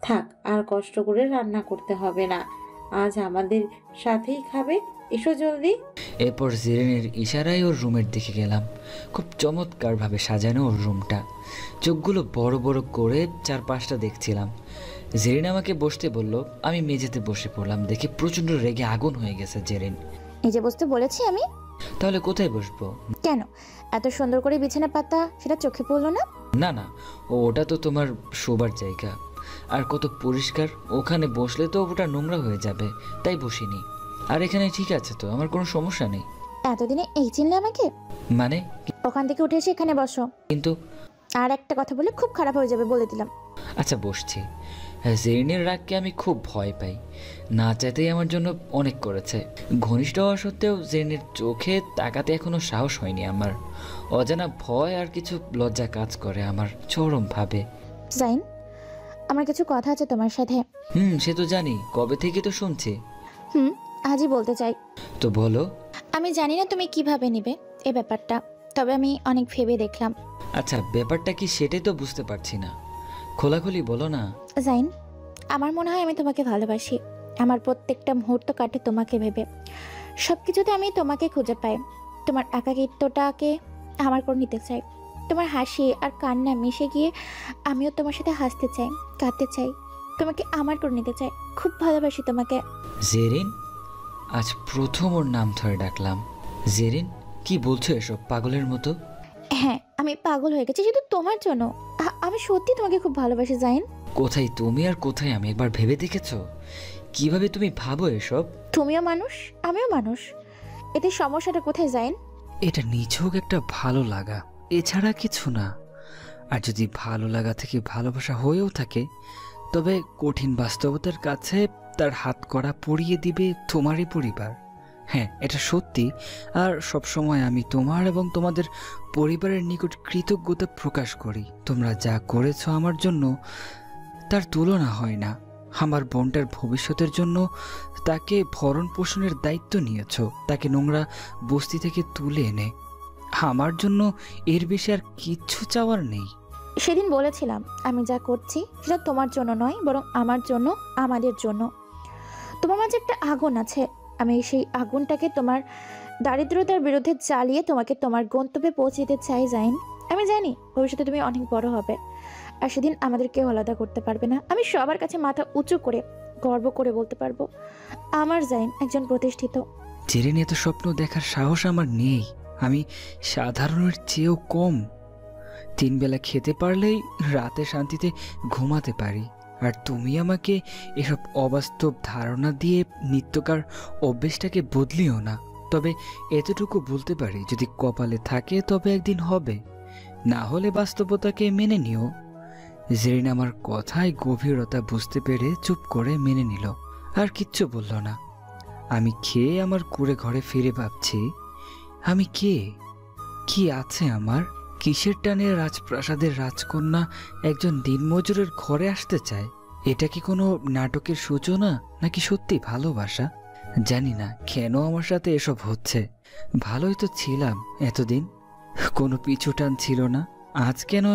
Speaker 12: থাক, আর কষ্ট করে রান্না করতে হবে না, আজ আমাদের সাথেই খাবে, এসো জলদি।
Speaker 1: এরপর জেরিনের ইশারায় ওর রুমের দিকে গেলাম। খুব চমৎকারভাবে সাজানো ওর রুমটা, চোখগুলো বড় বড় করে চারপাশটা দেখছিলাম। জেরিন আমাকে বসতে বলল, আমি মেঝেতে বসে পড়লাম। দেখে প্রচণ্ড রেগে আগুন হয়ে গেছে জেরিন।
Speaker 2: এই যে বসতে বলেছি আমি।
Speaker 1: তাহলে কোথায় বসবো?
Speaker 2: কেন এত সুন্দর করে বিছানা পাতা, সেটা চোখে পড়লো না?
Speaker 1: না না, ওটা তো তোমার শোবার জায়গা, আর কত পরিষ্কার। ওখানে বসলে তো ওটা নোংরা হয়ে যাবে, তাই বসিনি। আর এখানে ঠিক আছে তো, আমার কোনো সমস্যা নেই।
Speaker 2: এতদিনে এই চিনলে আমাকে?
Speaker 1: মানে
Speaker 2: ওখান থেকে উঠে এসে এখানে বসো।
Speaker 1: কিন্তু
Speaker 2: আর একটা কথা বলে খুব খারাপ হয়ে যাবে, বলে দিলাম।
Speaker 1: আচ্ছা বসছি। জেরিনের রাগকে আমি খুব ভয় পাই, না চাইতেই আমার জন্য অনেক করেছে। ঘনিষ্ঠ হওয়া সত্ত্বেও জেরিনের চোখে তাকাতে এখনো সাহস হয়নি আমার। অজানা ভয় আর কিছু লজ্জা কাজ করে আমার চরমভাবে।
Speaker 2: জাইন, আমার কিছু কথা আছে তোমার সাথে।
Speaker 1: সে তো জানি, কবে থেকে তো শুনছি।
Speaker 2: আজই বলতে চাই।
Speaker 1: তো বলো।
Speaker 2: আমি জানি না তুমি কিভাবে নেবে এই ব্যাপারটা, তবে আমি অনেক ভেবে দেখলাম।
Speaker 1: আচ্ছা ব্যাপারটা কি সেটাই তো বুঝতে পারছি না, খোলাখুলি বলো না।
Speaker 2: জাইন, আমার মনে হয় আমি তোমাকে ভালোবাসি। আমার প্রত্যেকটা মুহূর্ত কাটে তোমাকে ভেবে, সব কিছুতে আমি তোমাকে খুঁজে পাই। তোমার একাকিত্বটাকে আমার করে নিতে চাই। তোমার হাসি আর কান্না মিশে গিয়ে আমিও তোমার সাথে হাসতে চাই, কাঁদতে চাই, তোমাকে আমার করে নিতে চাই। খুব ভালোবাসি তোমাকে।
Speaker 1: জেরিন, আজ প্রথম ওর নাম ধরে ডাকলাম। জেরিন, কি বলছো এসব পাগলের মতো?
Speaker 2: হ্যাঁ, আমি পাগল হয়ে গেছি শুধু তোমার জন্য। আমি সত্যি তোমাকে খুব ভালোবাসি জাইন।
Speaker 1: কোথায় তুমি আর কোথায় আমি, একবার ভেবে দেখেছো কিভাবে তুমি ভাবো এসব?
Speaker 2: তুমিও মানুষ, আমিও মানুষ, এতে সমস্যাটা কোথায় জাইন?
Speaker 1: এটা নিছক একটা ভালো লাগা, এছাড়া কিছু না। আর যদি ভালো লাগা থেকে ভালোবাসা হয়েও থাকে, তবে কঠিন বাস্তবতার কাছে তার হাত কড়া পরিয়ে দিবে তোমারই পরিবার। হ্যাঁ, এটা সত্যি। আর সবসময় আমি তোমার এবং তোমাদের পরিবারের নিকট কৃতজ্ঞতা প্রকাশ করি। তোমরা যা করেছো আমার জন্য তার তুলনা হয় না। আমার বোনটার ভবিষ্যতের জন্য তাকে ভরণ পোষণের দায়িত্ব নিয়েছো, তাকে নোংরা বস্তি থেকে তুলে এনে। আমার জন্য এর বেশি আর কিচ্ছু চাওয়ার নেই।
Speaker 2: সেদিন বলেছিলাম আমি যা করছি সেটা তোমার জন্য নয়, বরং আমার জন্য, আমাদের জন্য। তোমার মাঝে একটা আগুন আছে, আমি সেই আগুনটাকে তোমার দারিদ্রতার বিরুদ্ধে জ্বালিয়ে তোমাকে তোমার গন্তব্যে পৌঁছে দিতে চাই জাইন। আমি জানি ভবিষ্যতে তুমি অনেক বড় হবে, আর সেদিন আমাদের কেউ আলাদা করতে পারবে না। আমি সবার কাছে মাথা উঁচু করে গর্ব করে বলতে পারবো, আমার জাইন একজন প্রতিষ্ঠিত।
Speaker 1: জেরিন, এত স্বপ্ন দেখার সাহস আমার নেই। আমি সাধারণের চেয়েও কম। 3 বেলা খেতে পারলেই রাতে শান্তিতে ঘুমাতে পারি। আর তুমি আমাকে এসব অবাস্তব ধারণা দিয়ে নিত্যকার অভ্যেসটাকে বদলিও না। তবে এতটুকু বলতে পারি, যদি কপালে থাকে তবে একদিন হবে, না হলে বাস্তবতাকে মেনে নিও। জেরিন আমার কথায় গভীরতা বুঝতে পেরে চুপ করে মেনে নিল, আর কিচ্ছু বলল না। আমি খেয়ে আমার কুড়ে ঘরে ফিরে ভাবছি, আমি কে, কি আছে আমার? কিসের টানে রাজপ্রাসাদের রাজকন্যা একজন দিনমজুরের ঘরে আসতে চায়? এটা কি কোনো নাটকের সূচনা, নাকি সত্যি ভালোবাসা? জানি না কেন আমার সাথে এসব হচ্ছে। ভালোই তো ছিলাম এতদিন, কোনো পিছু টান ছিল না। আজ কেন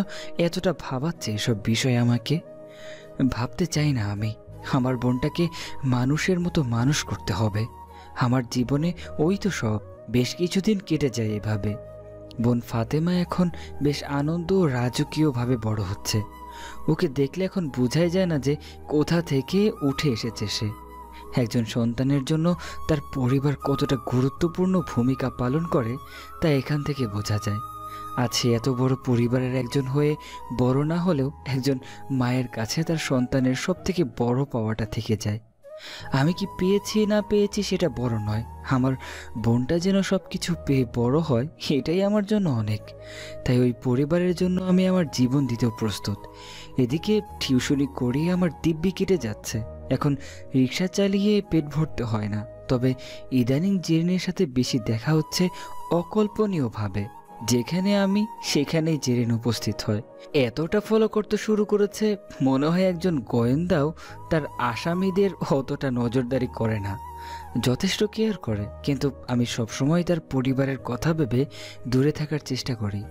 Speaker 1: এতটা ভাবাচ্ছে এসব বিষয় আমাকে? ভাবতে চাই না আমি। আমার বোনটাকে মানুষের মতো মানুষ করতে হবে। আমার জীবনে ওই তো সব। বেশ কিছুদিন কেটে যায় এভাবে। বোন ফাতেমা এখন বেশ আনন্দ ও রাজকীয়ভাবে বড় হচ্ছে। ওকে দেখলে এখন বোঝাই যায় না যে কোথা থেকে উঠে এসেছে সে। একজন সন্তানের জন্য তার পরিবার কতটা গুরুত্বপূর্ণ ভূমিকা পালন করে তা এখান থেকে বোঝা যায়। আজ সে এত বড় পরিবারের একজন হয়ে বড় না হলেও একজন মায়ের কাছে তার সন্তানের সব থেকে বড় পাওয়াটা থেকে যায়। আমি কি পেয়েছি না পেয়েছি সেটা বড় নয়, আমার বোনটা যেন সব কিছু পেয়ে বড় হয় এটাই আমার জন্য অনেক। তাই ওই পরিবারের জন্য আমি আমার জীবন দিতেও প্রস্তুত। এদিকে টিউশনি করিয়ে আমার দিব্যি কেটে যাচ্ছে। এখন রিক্সা চালিয়ে পেট ভরতে হয় না। তবে ইদানিং জেরিনের সাথে বেশি দেখা হচ্ছে অকল্পনীয়ভাবে। যেখানে আমি সেখানেই জেরিন উপস্থিত হয়। এতটা ফলো করতে শুরু করেছে, মনে হয় একজন গোয়েন্দাও তার আসামিদের অতটা নজরদারি করে না, যথেষ্ট কেয়ার করে। কিন্তু আমি সবসময় তার পরিবারের কথা ভেবে দূরে থাকার চেষ্টা করি।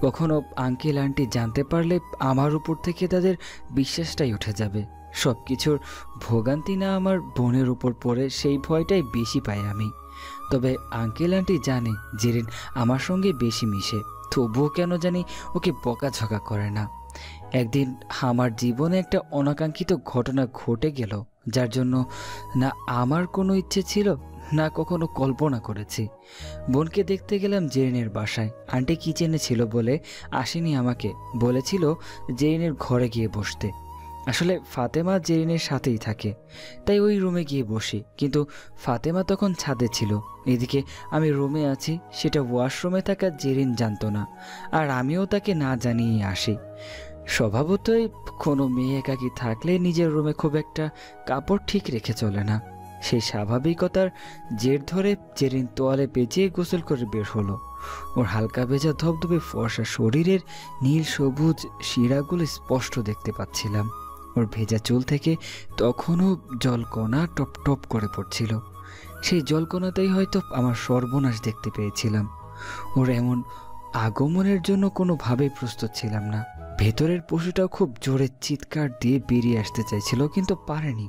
Speaker 1: কখনো আঙ্কেল আন্টি জানতে পারলে আমার উপর থেকে তাদের বিশ্বাসটাই উঠে যাবে। সব কিছুর ভোগান্তি না আমার বোনের উপর পড়ে সেই ভয়টাই বেশি পাই আমি। তবে আঙ্কেল আন্টি জানে জেরিন আমার সঙ্গে বেশি মিশে, তবুও কেন জানি ওকে বকাঝকা করে না। একদিন আমার জীবনে একটা অনাকাঙ্ক্ষিত ঘটনা ঘটে গেল, যার জন্য না আমার কোনো ইচ্ছে ছিল না কখনো কল্পনা করেছি। বোনকে দেখতে গেলাম জেরিনের বাসায়। আন্টি কিচেনে ছিল বলে আসেনি, আমাকে বলেছিল জেরিনের ঘরে গিয়ে বসতে। আসলে ফাতেমা জেরিনের সাথেই থাকে, তাই ওই রুমে গিয়ে বসি। কিন্তু ফাতেমা তখন ছাদে ছিল, এদিকে আমি রুমে আছি। সেটা ওয়াশরুমে থাকা জেরিন জানতো না, আর আমিও তাকে না জানিয়ে আসি। স্বভাবতই কোনো মেয়ে একাকী থাকলে নিজের রুমে খুব একটা কাপড় ঠিক রেখে চলে না। সেই স্বাভাবিকতার জের ধরে জেরিন তোয়ালে পেঁচিয়ে গোসল করে বের হলো। ওর হালকা ভেজা ধবধবে ফর্সা শরীরের নীল সবুজ শিরাগুলো স্পষ্ট দেখতে পাচ্ছিলাম। ওর ভেজা চুল থেকে তখনও জলকণা টপ টপ করে পড়ছিল। সেই জলকণাতেই হয়তো আমার সর্বনাশ দেখতে পেয়েছিলাম। ওর এমন আগমনের জন্য কোনোভাবেই প্রস্তুত ছিলাম না। ভেতরের পশুটাও খুব জোরে চিৎকার দিয়ে বেরিয়ে আসতে চাইছিল, কিন্তু পারেনি।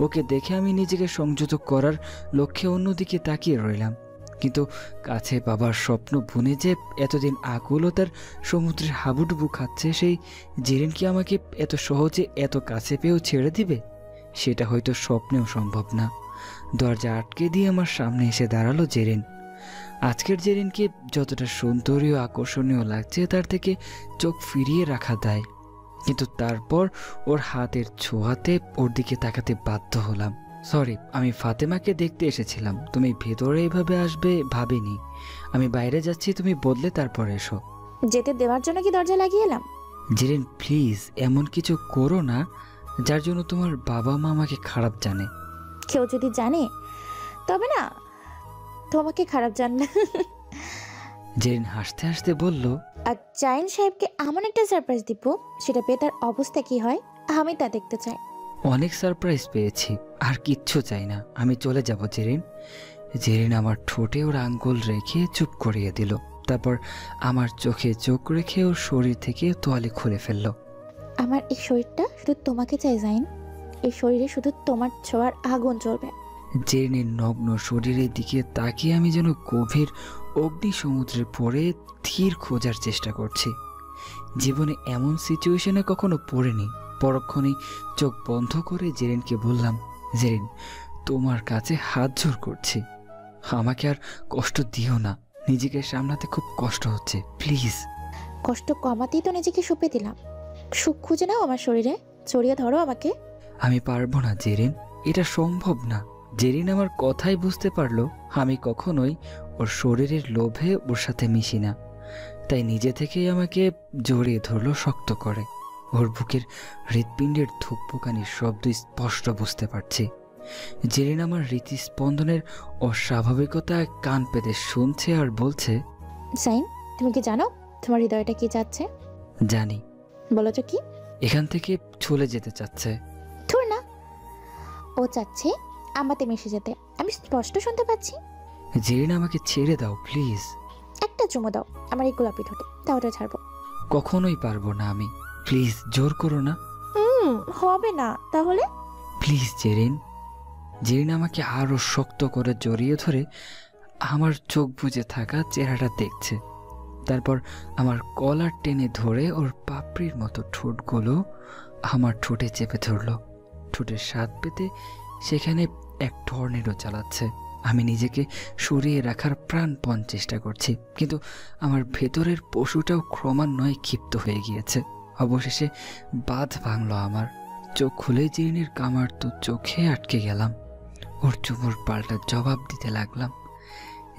Speaker 1: ওকে দেখে আমি নিজেকে সংযত করার লক্ষ্যে অন্যদিকে তাকিয়ে রইলাম। কিন্তু কাছে বাবার স্বপ্ন বুনে যে এতদিন আকুলতার সমুদ্রের হাবুডুবু খাচ্ছে, সেই জেরিন কি আমাকে এত সহজে এত কাছে পেয়েও ছেড়ে দিবে? সেটা হয়তো স্বপ্নেও সম্ভব না। দরজা আটকে দিয়ে আমার সামনে এসে দাঁড়ালো জেরিন। আজকের জেরিনকে যতটা সুন্দরী ও আকর্ষণীয় লাগছে তার থেকে চোখ ফিরিয়ে রাখা দায়। কিন্তু তারপর ওর হাতের ছোঁয়াতে ওর দিকে তাকাতে বাধ্য হলাম। সরি, আমি ফাতেমাকে দেখতে এসেছিলাম। তুমি ভেতরে এইভাবে আসবে ভাবিনি। আমি বাইরে যাচ্ছি, তুমি বদলে তারপর এসো।
Speaker 2: যেতে দেওয়ার জন্য কি দরজা লাগিয়ে এলাম?
Speaker 1: জেরিন প্লিজ এমন কিছু করো না যার জন্য তোমার বাবা মা আমাকে খারাপ জানে।
Speaker 2: কেউ যদি জানে তবে না তোমাকে খারাপ জানবে।
Speaker 1: জেরিন হাসতে হাসতে বলল,
Speaker 2: আর জাইন সাহেবকে এমন একটা সারপ্রাইজ দিব সেটা পেয়ে তার অবস্থা কি হয় আমি তা দেখতে চাই।
Speaker 1: অনেক সারপ্রাইজ পেয়েছি, আর কিচ্ছু চাই না। আমি চলে যাব জেরিন। জেরিন আমার ঠোঁটে ওর আঙ্গুল রেখে চুপ করিয়ে দিল। তারপর আমার চোখে চোখ রেখে ওর শরীর থেকে তোয়ালে খুলে ফেলল।
Speaker 2: আমার এই শরীরটা শুধু তোমাকে চাই জাইন। এই শরীরে শুধু তোমার ছোঁয়ার আগুন জ্বলবে।
Speaker 1: জেরিনের নগ্ন শরীরের দিকে তাকিয়ে আমি যেন গভীর অগ্নি সমুদ্রে পড়ে ধীর খোঁজার চেষ্টা করছি। জীবনে এমন সিচুয়েশনে কখনো পড়েনি। পরক্ষণেই চোখ বন্ধ করে জেরিনকে বললাম, জেরিন তোমার কাছে হাত জোড় করছি, আমাকে আর কষ্ট দিও না। নিজেকে সামলাতে খুব কষ্ট হচ্ছে, প্লিজ।
Speaker 2: কষ্ট কমাতেই তো নিজেকে সঁপে দিলাম। সুখ খুঁজে নাও আমার শরীরে, জড়িয়ে ধরো আমাকে।
Speaker 1: আমি পারবো না জেরিন, এটা সম্ভব না। জেরিন আমার কথাই বুঝতে পারলো আমি কখনোই ওর শরীরের লোভে ওর সাথে মিশি না। তাই নিজে থেকেই আমাকে জড়িয়ে ধরলো শক্ত করে। ওর বুকের হৃৎপিণ্ডের ধুকপুকানির শব্দ স্পষ্ট বুঝতে পারছি। জেরিন আমার হৃৎস্পন্দনের অস্বাভাবিকতা কান পেতে শুনছে আর বলছে,
Speaker 2: জাইন তুমি কি জানো তোমার হৃদয়টা কি চাচ্ছে?
Speaker 1: জানি।
Speaker 2: বলো তো কি?
Speaker 1: এখান থেকে চলে যেতে চাচ্ছে।
Speaker 2: ধুর না, ও চাচ্ছে আমাতে মিশে যেতে। আমি স্পষ্ট শুনতে পাচ্ছি।
Speaker 1: জেরিন আমাকে ছেড়ে দাও প্লিজ।
Speaker 2: একটা চুমো দাও আমার এই গোলাপি ঠোঁটে, তাও ওটা ছাড়বো।
Speaker 1: কখনোই পারবো না আমি, প্লিজ জোর করো না।
Speaker 2: হবে না তাহলে?
Speaker 1: প্লিজ জেরিন। জেরিন আমাকে আরো শক্ত করে জড়িয়ে ধরে আমার চোখ বুজে থাকা চেহারাটা দেখছে। তারপর আমার কলার টেনে ধরে ওর পাপড়ির মতো ঠোঁটগুলো আমার ঠোঁটে চেপে ধরলো। ঠোঁটের স্বাদ পেতে সেখানে এক টর্নেডো চালাচ্ছে। আমি নিজেকে সরিয়ে রাখার প্রাণপণ চেষ্টা করছি, কিন্তু আমার ভেতরের পশুটাও ক্রমান্বয়ে ক্ষিপ্ত হয়ে গিয়েছে। অবশেষে বাঁধ ভাঙলো আমার। চোখ খুলে জেরিনের কামার তো চোখে আটকে গেলাম। ওর চুমুর পাল্টা জবাব দিতে লাগলাম।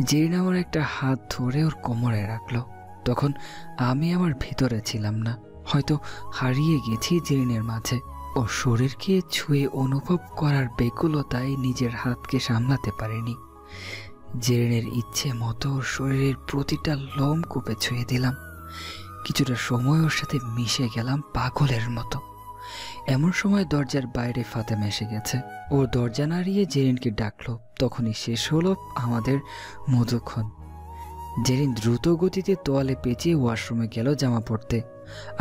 Speaker 1: জেরিন আমার একটা হাত ধরে ওর কোমরে রাখলো। তখন আমি আমার ভেতরে ছিলাম না, হয়তো হারিয়ে গেছি জেরিনের মাঝে। ওর শরীরকে ছুঁয়ে অনুভব করার বেকুলতায় নিজের হাতকে সামলাতে পারিনি। জেরিনের ইচ্ছে মতো ওর শরীরের প্রতিটা লোম কূপে ছুঁয়ে দিলাম। কিছুটা সময় ওর সাথে মিশে গেলাম পাগলের মতো। এমন সময় দরজার বাইরে ফাতেমা এসে গেছে। ও দরজা নাড়িয়ে জেরিনকে ডাকলো। তখনই শেষ হলো আমাদের মধুক্ষণ। জেরিন দ্রুত গতিতে তোয়ালে পেঁচিয়ে ওয়াশরুমে গেল জামা পরতে।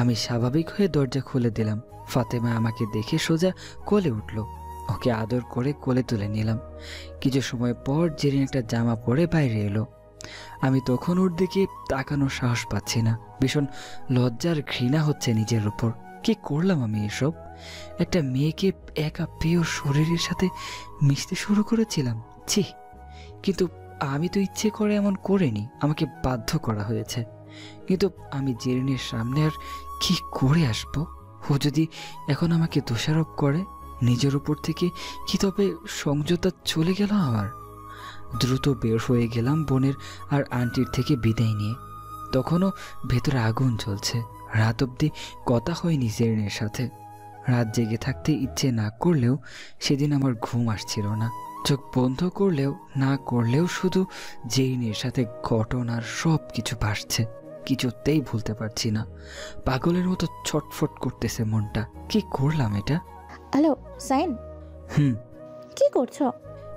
Speaker 1: আমি স্বাভাবিক হয়ে দরজা খুলে দিলাম। ফাতেমা আমাকে দেখে সোজা কোলে উঠল। ওকে আদর করে কোলে তুলে নিলাম। কিছু সময় পর জেরিন একটা জামা পরে বাইরে এলো। আমি তখন ওর দিকে তাকানোর সাহস পাচ্ছি না। ভীষণ লজ্জার ঘৃণা হচ্ছে নিজের উপর। কি করলাম আমি এসব? একটা মেয়েকে একা পেয়ে ওর শরীরের সাথে মিশতে শুরু করেছিলাম। ছি! কিন্তু আমি তো ইচ্ছে করে এমন করিনি, আমাকে বাধ্য করা হয়েছে। কিন্তু আমি জেরিনের সামনে আর কি করে আসবো? ও যদি এখন আমাকে দোষারোপ করে, নিজের উপর থেকে কি তবে সংযতা চলে গেল আমার? দ্রুত বের হয়ে গেলাম বোনের আর আন্টির থেকে বিদায় নিয়ে। তখনও ভেতরে আগুন জ্বলছে। রাত অবধি কথা হয়নি জেরিনের সাথে। রাত জেগে থাকতে ইচ্ছে না করলেও সেদিন আমার ঘুম আসছিল না। চোখ বন্ধ করলেও না করলেও শুধু জেরিনের সাথে ঘটনার সব কিছু ভাসছে। কিছুতেই ভুলতে পারছি না। পাগলের মতো ছটফট করতেছে মনটা। কি করলাম এটা?
Speaker 2: হ্যালো সাইন। কি করছো?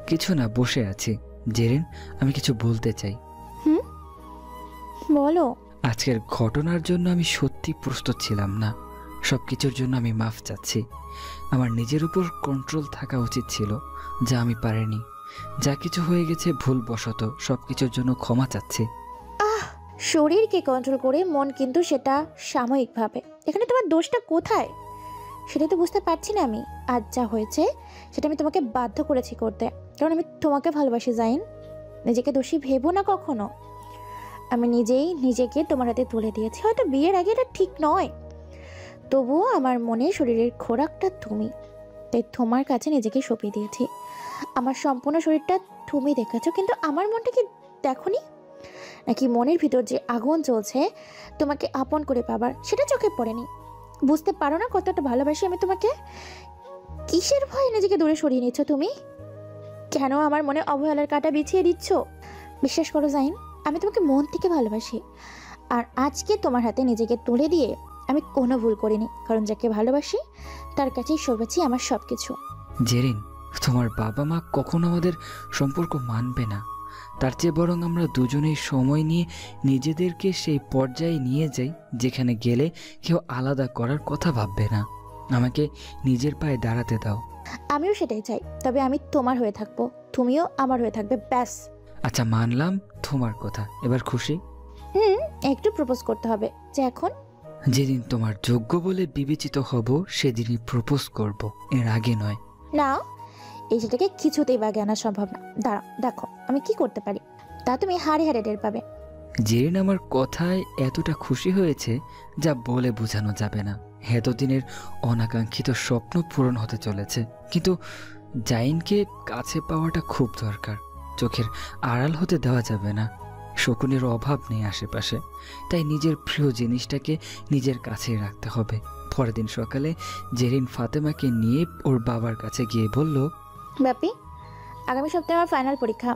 Speaker 1: কিছু না, বসে আছি। জেরিন, আমি কিছু বলতে চাই।
Speaker 2: বলো।
Speaker 1: আজকের ঘটনার জন্য আমি সত্যি প্রস্তুত ছিলাম না। সবকিছুর জন্য আমি মাফ চাচ্ছি। আমার নিজের উপর কন্ট্রোল থাকা উচিত ছিল, যা আমি পারিনি। যা কিছু হয়ে গেছে ভুলবশত, সবকিছুর জন্য ক্ষমা চাচ্ছি।
Speaker 2: শরীরকে কন্ট্রোল করে মন কিন্তু সেটা সাময়িকভাবে। এখানে তোমার দোষটা কোথায় সেটাই তো বুঝতে পারছি না আমি। আজ যা হয়েছে সেটা আমি তোমাকে বাধ্য করেছি করতে, কারণ আমি তোমাকে ভালোবাসি জাইন। নিজেকে দোষী ভেবো না কখনো। আমি নিজেই নিজেকে তোমার হাতে তুলে দিয়েছি। হয়তো বিয়ের আগে এটা ঠিক নয়, তবুও আমার মনে শরীরের খোরাকটা তুমি, তাই তোমার কাছে নিজেকে সঁপে দিয়েছি। আমার সম্পূর্ণ শরীরটা তুমি দেখেছো, কিন্তু আমার মনটা কি দেখোনি? নাকি মনের ভিতর যে আগুন চলছে তোমাকে আপন করে পাবার, সেটা চোখে পড়েনি? বুঝতে পারো না কতটা ভালোবাসি আমি তোমাকে? কিসের ভয়ে নিজেকে দূরে সরিয়ে নিচ্ছ তুমি? কেন আমার মনে অবহেলার কাঁটা বিছিয়ে দিচ্ছ? বিশ্বাস করো জাইন, আমি তোমাকে মন থেকে ভালোবাসি। আর আজকে তোমার হাতে নিজেকে তুলে দিয়ে আমি কোনো ভুল করিনি, কারণ যাকে ভালোবাসি তার কাছেই সবেছি আমার সব কিছু।
Speaker 1: জেরিন, তোমার বাবা মা কখনো আমাদের সম্পর্ক মানবে না। তার চেয়ে বরং আমরা দুজনেই সময় নিয়ে নিজেদেরকে সেই পর্যায়ে নিয়ে যাই যেখানে গেলে কেউ আলাদা করার কথা ভাববে না। আমাকে নিজের পায়ে দাঁড়াতে দাও।
Speaker 2: আমিও সেটাই চাই, তবে আমি তোমার হয়ে থাকবো, তুমিও আমার হয়ে থাকবে, ব্যাস।
Speaker 1: আচ্ছা, মানলাম তোমার কথা। এবার খুশি?
Speaker 2: একটু প্রপোজ করতে হবে। যে এখন?
Speaker 1: যেদিন তোমার যোগ্য বলে বিবেচিত হব সেদিনই প্রপোজ করব, এর আগে নয়।
Speaker 2: না, এই সেটাকে কিছুতেই বাগে আনা সম্ভব না। দাঁড়াও, দেখো আমি কি করতে পারি, তা তুমি হাড়ে হাড়ে টের পাবে।
Speaker 1: জেরিন আমার কথায় এতটা খুশি হয়েছে যা বলে বোঝানো যাবে না। এতদিনের অনাকাঙ্ক্ষিত স্বপ্ন পূরণ হতে চলেছে। কিন্তু জাইনকে কাছে পাওয়াটা খুব দরকার। চোখের আড়াল হতে দেওয়া যাবে না। শকুনের অভাব নেই আশেপাশে, তাই নিজের প্রিয় জিনিসটাকে নিজের কাছেই রাখতে হবে। পরের দিন সকালে জেরিন ফাতেমাকে নিয়ে ওর বাবার কাছে গিয়ে বলল,
Speaker 2: বাপি, আগামী সপ্তাহে আমার ফাইনাল পরীক্ষা।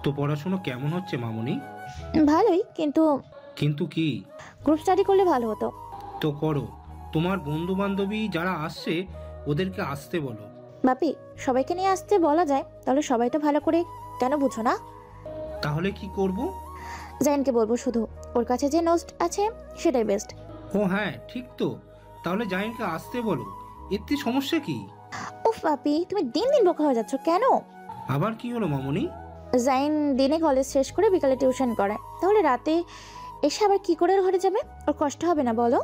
Speaker 10: তো পড়াশোনা কেমন হচ্ছে মামুনি?
Speaker 2: ভালোই, কিন্তু
Speaker 10: কিন্তু কি?
Speaker 2: গ্রুপ স্টাডি করলে ভালো হতো।
Speaker 10: তো করো। তোমার বন্ধু বান্ধবী যারা আসছে ওদেরকে আসতে বলো।
Speaker 2: বাপি, সবাইকে নিয়ে আসতে বলা যায়, তাহলে সবাই তো ভালো করে কেন বুঝো না?
Speaker 10: তাহলে কি করব?
Speaker 2: জাইনকে বলবো শুধু, ওর কাছে যে নোটস আছে সেটাই বেস্ট।
Speaker 10: ও হ্যাঁ, ঠিক তো। তাহলে জাইনকে আসতে বলো। এতে সমস্যা কি?
Speaker 2: উফ বাপি, তুমি দিন দিন বোকা হয়ে যাচ্ছ কেন?
Speaker 10: আবার কি হলো মামুনি?
Speaker 2: জাইন দিনে কলেজ শেষ করে বিকালে টিউশন করে, তাহলে রাতে এসে আবার কি করে ওর ঘরে যাবে? ওর কষ্ট হবে না বলো?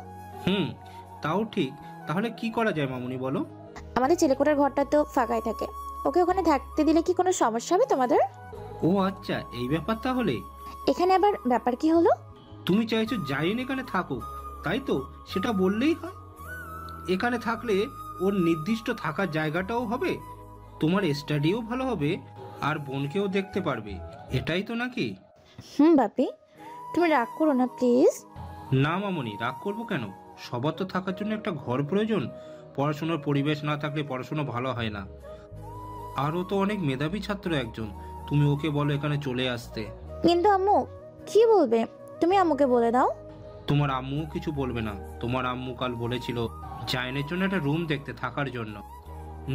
Speaker 10: তাও ঠিক। তাহলে কি করা যায় মামুনি বলো?
Speaker 2: আমাদের ছেলেকোটার ঘরটা তো ফাঁকাই থাকে, ওকে ওখানে থাকতে দিলে কি কোনো সমস্যা হবে তোমাদের?
Speaker 10: ও আচ্ছা, এই ব্যাপার তাহলে।
Speaker 2: এখানে আবার ব্যাপার কি হলো?
Speaker 10: তুমি চাইছো জাইন এখানে থাকুক, তাই তো? সেটা বললেই হয়। এখানে থাকলে ওর নির্দিষ্ট থাকার জায়গাটাও হবে, তোমার স্টাডিও ভালো হবে, আর বোনকেও দেখতে পারবে, এটাই তো নাকি?
Speaker 2: বাপি তুমি রাগ করো না প্লিজ।
Speaker 10: না মামুনি, রাগ করবো কেন? সবার তো থাকার জন্য একটা ঘর প্রয়োজন। পড়াশোনার পরিবেশ না থাকলে পড়াশোনা ভালো হয় না। আরও তো অনেক মেধাবী ছাত্র একজন, তুমি ওকে বলো এখানে চলে আসতে।
Speaker 2: কিন্তু আম্মু কি বলবে? তুমি আম্মুকে বলে দাও।
Speaker 10: তোমার আম্মুও কিছু বলবে না। তোমার আম্মু কাল বলেছিল জাইনের জন্য একটা রুম দেখতে থাকার জন্য।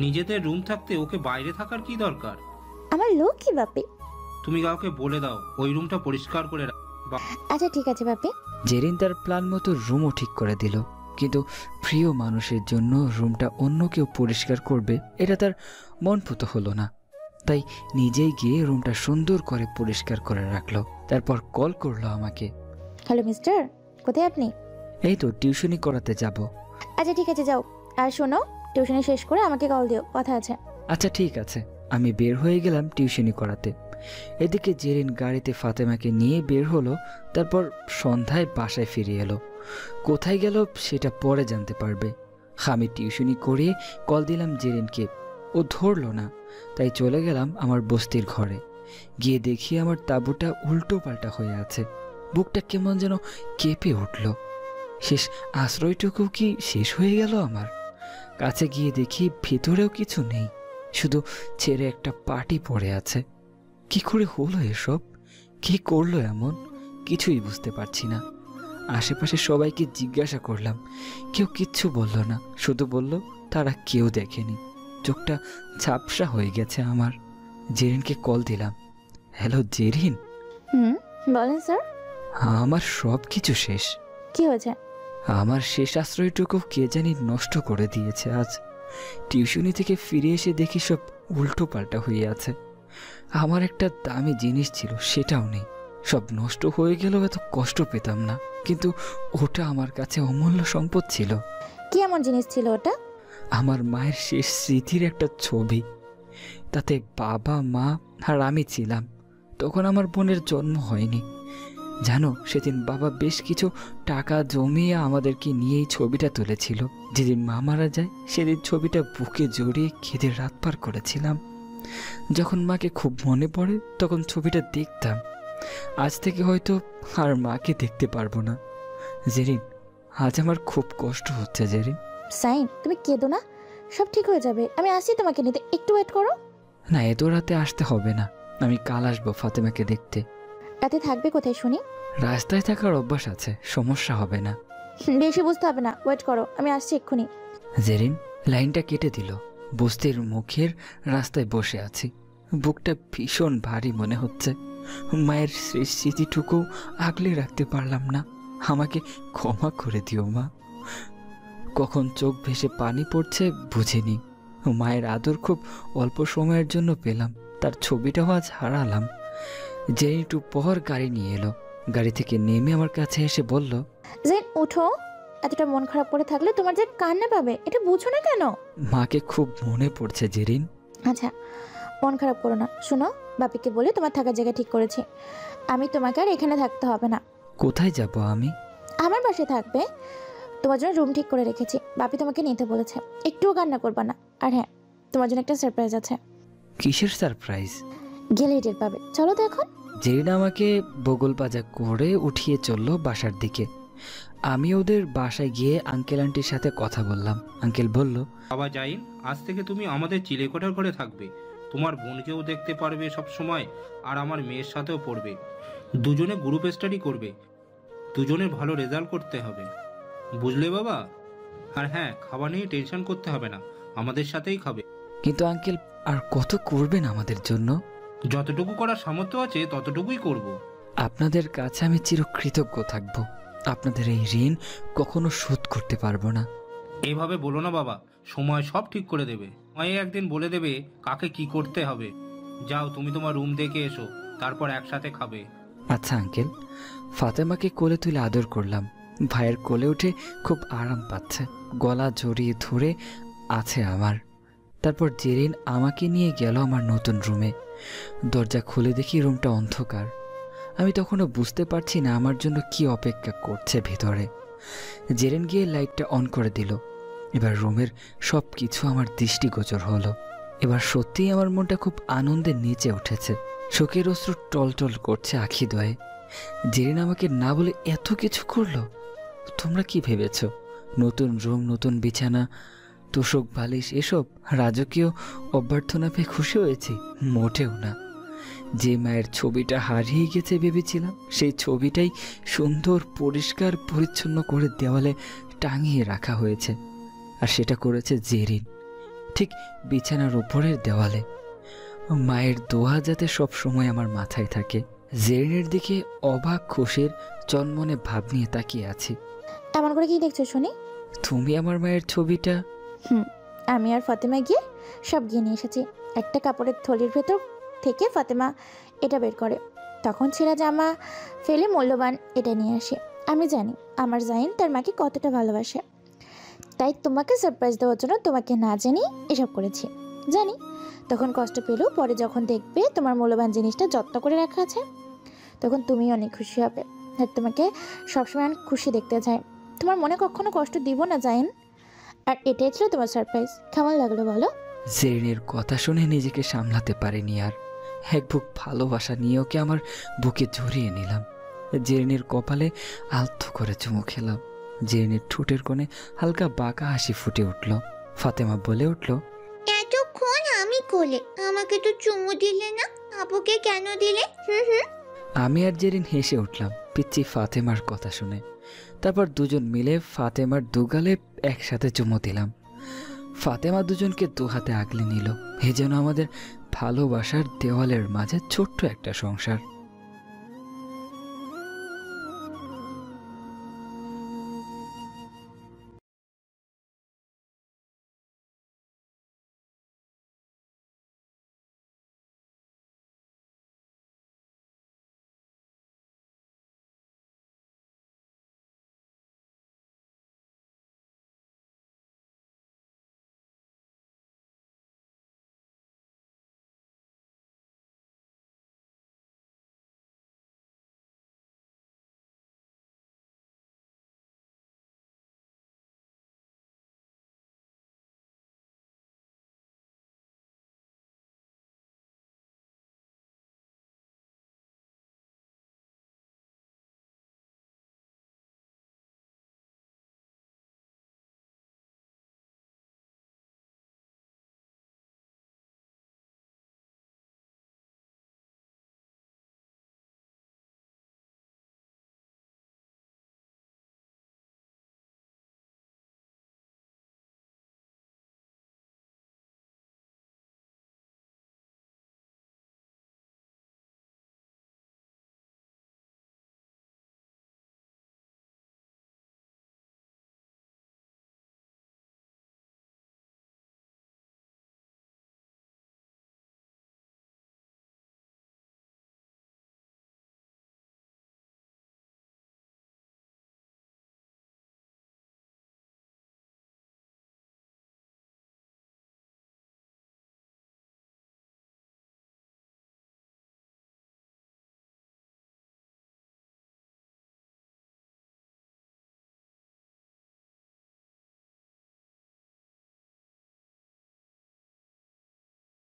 Speaker 10: নিজেদের রুম থাকতে ওকে বাইরে থাকার কি দরকার?
Speaker 2: আমার লক্ষ্মী বাপি।
Speaker 10: তুমি কাউকে বলে দাও ওই রুমটা পরিষ্কার করে রাখ।
Speaker 2: আচ্ছা ঠিক আছে বাপি।
Speaker 1: জেরিন তার প্ল্যান মতো রুমও ঠিক করে দিল, কিন্তু প্রিয় মানুষের জন্য রুমটা অন্য কেউ পরিষ্কার করবে এটা তার মন পুতো হলো না। তাই নিজেই গিয়ে রুমটা সুন্দর করে পরিষ্কার করে রাখলো। তারপর কল করলো আমাকে।
Speaker 2: হ্যালো মিস্টার, কোথায় আপনি?
Speaker 1: এই তো টিউশনি করাতে যাব।
Speaker 2: আচ্ছা ঠিক আছে যাও, আর শোনো টিউশনি শেষ করে আমাকে কল দিও, কথা আছে।
Speaker 1: আচ্ছা ঠিক আছে। আমি বের হয়ে গেলাম টিউশনি করাতে। এদিকে জেরিন গাড়িতে ফাতেমাকে নিয়ে বের হলো। তারপর সন্ধ্যায় বাসায় ফিরে এলো। কোথায় গেল সেটা পরে জানতে পারবে। আমি টিউশনি করে কল দিলাম জেরিনকে, ও ধরলো না। তাই চলে গেলাম আমার বস্তির ঘরে। গিয়ে দেখি আমার তাঁবুটা উল্টো পাল্টা হয়ে আছে। বুকটা কেমন যেন কেঁপে উঠল। শেষ আশ্রয়টুকু কি শেষ হয়ে গেল আমার? কাছে গিয়ে দেখি ভেতরেও কিছু নেই, শুধু ছেড়ে একটা পাটি পড়ে আছে। কি করে হলো এসব? কি করলো এমন? কিছুই বুঝতে পারছি না। আশেপাশে সবাইকে জিজ্ঞাসা করলাম, কেউ কিচ্ছু বলল না, শুধু বলল তারা কেউ দেখেনি। চোখটা ঝাপসা হয়ে গেছে আমার। জেরিনকে কল দিলাম। হ্যালো জেরিন।
Speaker 2: বলেন স্যার।
Speaker 1: আমার সব কিছু শেষ।
Speaker 2: কি হয়েছে?
Speaker 1: আমার শেষ আশ্রয়টুকু কে জানি নষ্ট করে দিয়েছে আজ। টিউশনি থেকে ফিরে এসে দেখি সব উল্টো পাল্টা হয়ে আছে। আমার একটা দামি জিনিস ছিল, সেটাও নেই। সব নষ্ট হয়ে গেলেও এত কষ্ট পেতাম না, কিন্তু ওটা আমার কাছে অমূল্য সম্পদ ছিল।
Speaker 2: কি এমন জিনিস ছিল ওটা?
Speaker 1: আমার মায়ের শেষ স্মৃতির একটা ছবি। তাতে বাবা, মা আর আমি ছিলাম। তখন আমার বোনের জন্ম হয়নি। জানো, সেদিন বাবা বেশ কিছু টাকা জমিয়ে আমাদেরকে নিয়ে এই ছবিটা তুলেছিল। যেদিন মা মারা যায় সেদিন ছবিটা বুকে জড়িয়ে কেঁদে রাত পার করেছিলাম। যখন মাকে খুব মনে পড়ে তখন ছবিটা দেখতাম। আজ থেকে হয়তো আর মাকে দেখতে পারবো না। জেরিন, আজ আমার খুব কষ্ট হচ্ছে। জেরিন।
Speaker 2: সাইন, তুমি কেঁদো না, সব ঠিক হয়ে যাবে। আমি আসি তোমাকে নিতে, একটু ওয়েট করো।
Speaker 1: না, এত রাতে আসতে হবে না, আমি কাল আসবো ফাতেমাকে দেখতে।
Speaker 2: রাতে থাকবে কোথায় শুনি?
Speaker 1: রাস্তায় থাকার অভ্যাস আছে, সমস্যা হবে না।
Speaker 2: বেশি বুঝতে হবে না, ওয়েট করো, আমি আসছি এক্ষুনি।
Speaker 1: জেরিন লাইনটা কেটে দিল। বস্তির মুখের রাস্তায় বসে আছি। বুকটা ভীষণ ভারী মনে হচ্ছে। মায়ের শেষ স্মৃতিটুকু আগলে রাখতে পারলাম না। আমাকে ক্ষমা করে দিও মা। কখন চোখ ভেসে পানি পড়ছে বুঝিনি। মায়ের আদর খুব অল্প সময়ের জন্য পেলাম, তার ছবিটাও আজ হারালাম। যে একটু পর গাড়ি নিয়ে এলো। গাড়ি থেকে নেমে আমার কাছে এসে বলল,
Speaker 2: জেন ওঠো। এতটা মন খারাপ করে থাকলে তোমার যে কান্না পাবে, এটা বুঝো না কেন?
Speaker 1: মাকে খুব মনে পড়ছে জেরিন।
Speaker 2: আচ্ছা মন খারাপ করো না। শোনো, বাপিকে বলে তোমার থাকার জায়গা ঠিক করেছি। আমি তোমাকে আর এখানে থাকতে হবে না।
Speaker 1: কোথায় যাব আমি?
Speaker 2: আমার বাসায় থাকবে। তোমার জন্য রুম ঠিক করে রেখেছি। বাপি তোমাকে নিতে বলেছে, একটুও কান্না করবা না। আর হ্যাঁ, তোমার জন্য একটা সারপ্রাইজ আছে।
Speaker 1: কিসের সারপ্রাইজ?
Speaker 2: গেলেই টের পাবে। চলো তো এখন।
Speaker 1: জেরিন আমাকে বগল পাজা করে উঠিয়ে চললো বাসার দিকে। আমি ওদের বাসায় গিয়ে আঙ্কেল আন্টির সাথে কথা বললাম। আঙ্কেল বলল,
Speaker 10: বাবা জাইন, আজ থেকে তুমি আমাদের চিলেকোঠার ঘরে থাকবে। তোমার বোনকেও দেখতে পারবে সব সময়, আর আমার মেয়ের সাথেও পড়বে। দুজনে গ্রুপ স্টাডি করবে। দুজনের ভালো রেজাল্ট করতে হবে, বুঝলে বাবা? আর হ্যাঁ, খাবার নিয়ে টেনশন করতে হবে না, আমাদের সাথেই খাবে।
Speaker 1: কিন্তু আঙ্কেল, আর কত করবেন আমাদের জন্য?
Speaker 10: যতটুকু করার সামর্থ্য আছে ততটুকুই করব।
Speaker 1: আপনাদের কাছে আমি চিরকৃতজ্ঞ থাকব। আপনাদের এই ঋণ কখনো শোধ করতে পারবো না।
Speaker 10: এইভাবে বলো না বাবা, সময় সব ঠিক করে দেবে। সময় একদিন বলে দেবে কাকে কি করতে হবে। যাও, তুমি তোমার রুম দেখে এসো, তারপর একসাথে খাবে।
Speaker 1: আচ্ছা আঙ্কেল। ফাতেমাকে কোলে তুলে আদর করলাম। ভাইয়ের কোলে উঠে খুব আরাম পাচ্ছে, গলা জড়িয়ে ধরে আছে আমার। তারপর জেরিন আমাকে নিয়ে গেল আমার নতুন রুমে। দরজা খুলে দেখি রুমটা অন্ধকার। আমি তখনও বুঝতে পারছি না আমার জন্য কি অপেক্ষা করছে ভিতরে। জেরিন গিয়ে লাইটটা অন করে দিল। এবার রুমের সব কিছু আমার দৃষ্টিগোচর হলো। এবার সত্যিই আমার মনটা খুব আনন্দে নেচে উঠেছে। শোকের অশ্রু টলটল করছে আখি দয়ে। জেরিন আমাকে না বলে এত কিছু করলো। তোমরা কি ভেবেছ নতুন রুম, নতুন বিছানা, তোষক বালিশ এসব রাজকীয় অভ্যর্থনা পেয়ে খুশি হয়েছি? মোটেও না। যে মায়ের ছবিটা হারিয়ে গেছে ভেবেছিলাম, সেই ছবিটাই সুন্দর পরিষ্কার পরিচ্ছন্ন করে দেওয়ালে টাঙিয়ে রাখা হয়েছে। আর সেটা করেছে জেরিন, ঠিক বিছানার উপরের দেওয়ালে। মায়ের দোয়া যাতে সব সময় আমার মাথায় থাকে। জেরিনের দিকে অবাক খুশির চনমনে ভাব নিয়ে তাকিয়ে আছি।
Speaker 2: এমন করে কি দেখছো শুনি?
Speaker 1: তুমি আমার মায়ের ছবিটা?
Speaker 2: আমি আর ফাতেমা গিয়ে সব গিয়ে নিয়ে এসেছি। একটা কাপড়ের থলির ভেতর থেকে ফাতেমা এটা বের করে। তখন ছেঁড়া জামা ফেলে মূল্যবান এটা নিয়ে আসে। আমি জানি আমার জাইন তার মাকে কতটা ভালোবাসে, তাই তোমাকে সারপ্রাইজ দেওয়ার জন্য তোমাকে না জানি এসব করেছি। জানি তখন কষ্ট পেলেও পরে যখন দেখবে তোমার মূল্যবান জিনিসটা যত্ন করে রাখা আছে, তখন তুমি অনেক খুশি হবে। আর তোমাকে সবসময় অনেক খুশি দেখতে চাই। তোমার মনে কখনো কষ্ট দিব না জাইন। আর এটাই ছিল তোমার সারপ্রাইজ। কেমন লাগলো বলো?
Speaker 1: জেরিনের কথা শুনে নিজেকে সামলাতে পারিনি আর। এক বুক ভালোবাসা নিয়ে ওকে আমার বুকে জড়িয়ে নিলাম। জেরিনের কপালে আলতো করে চুমু খেলাম। জেরিনের ঠোঁটের কোণে হালকা বাঁকা হাসি ফুটে উঠল। ফাতেমা বলে উঠল,
Speaker 7: এতক্ষণ আমি কোলে, আমাকে তো চুমু দিলে না, আপুকে কেন দিলে?
Speaker 1: আমি আর জেরিন হেসে উঠলাম পিচ্চি ফাতেমার কথা শুনে। তারপর দুজন মিলে ফাতেমার দুগালে একসাথে চুমু দিলাম। ফাতেমা দুজনকে দু হাতে আগলে নিল। এ যেন আমাদের ভালোবাসার দেওয়ালের মাঝে ছোট্ট একটা সংসার।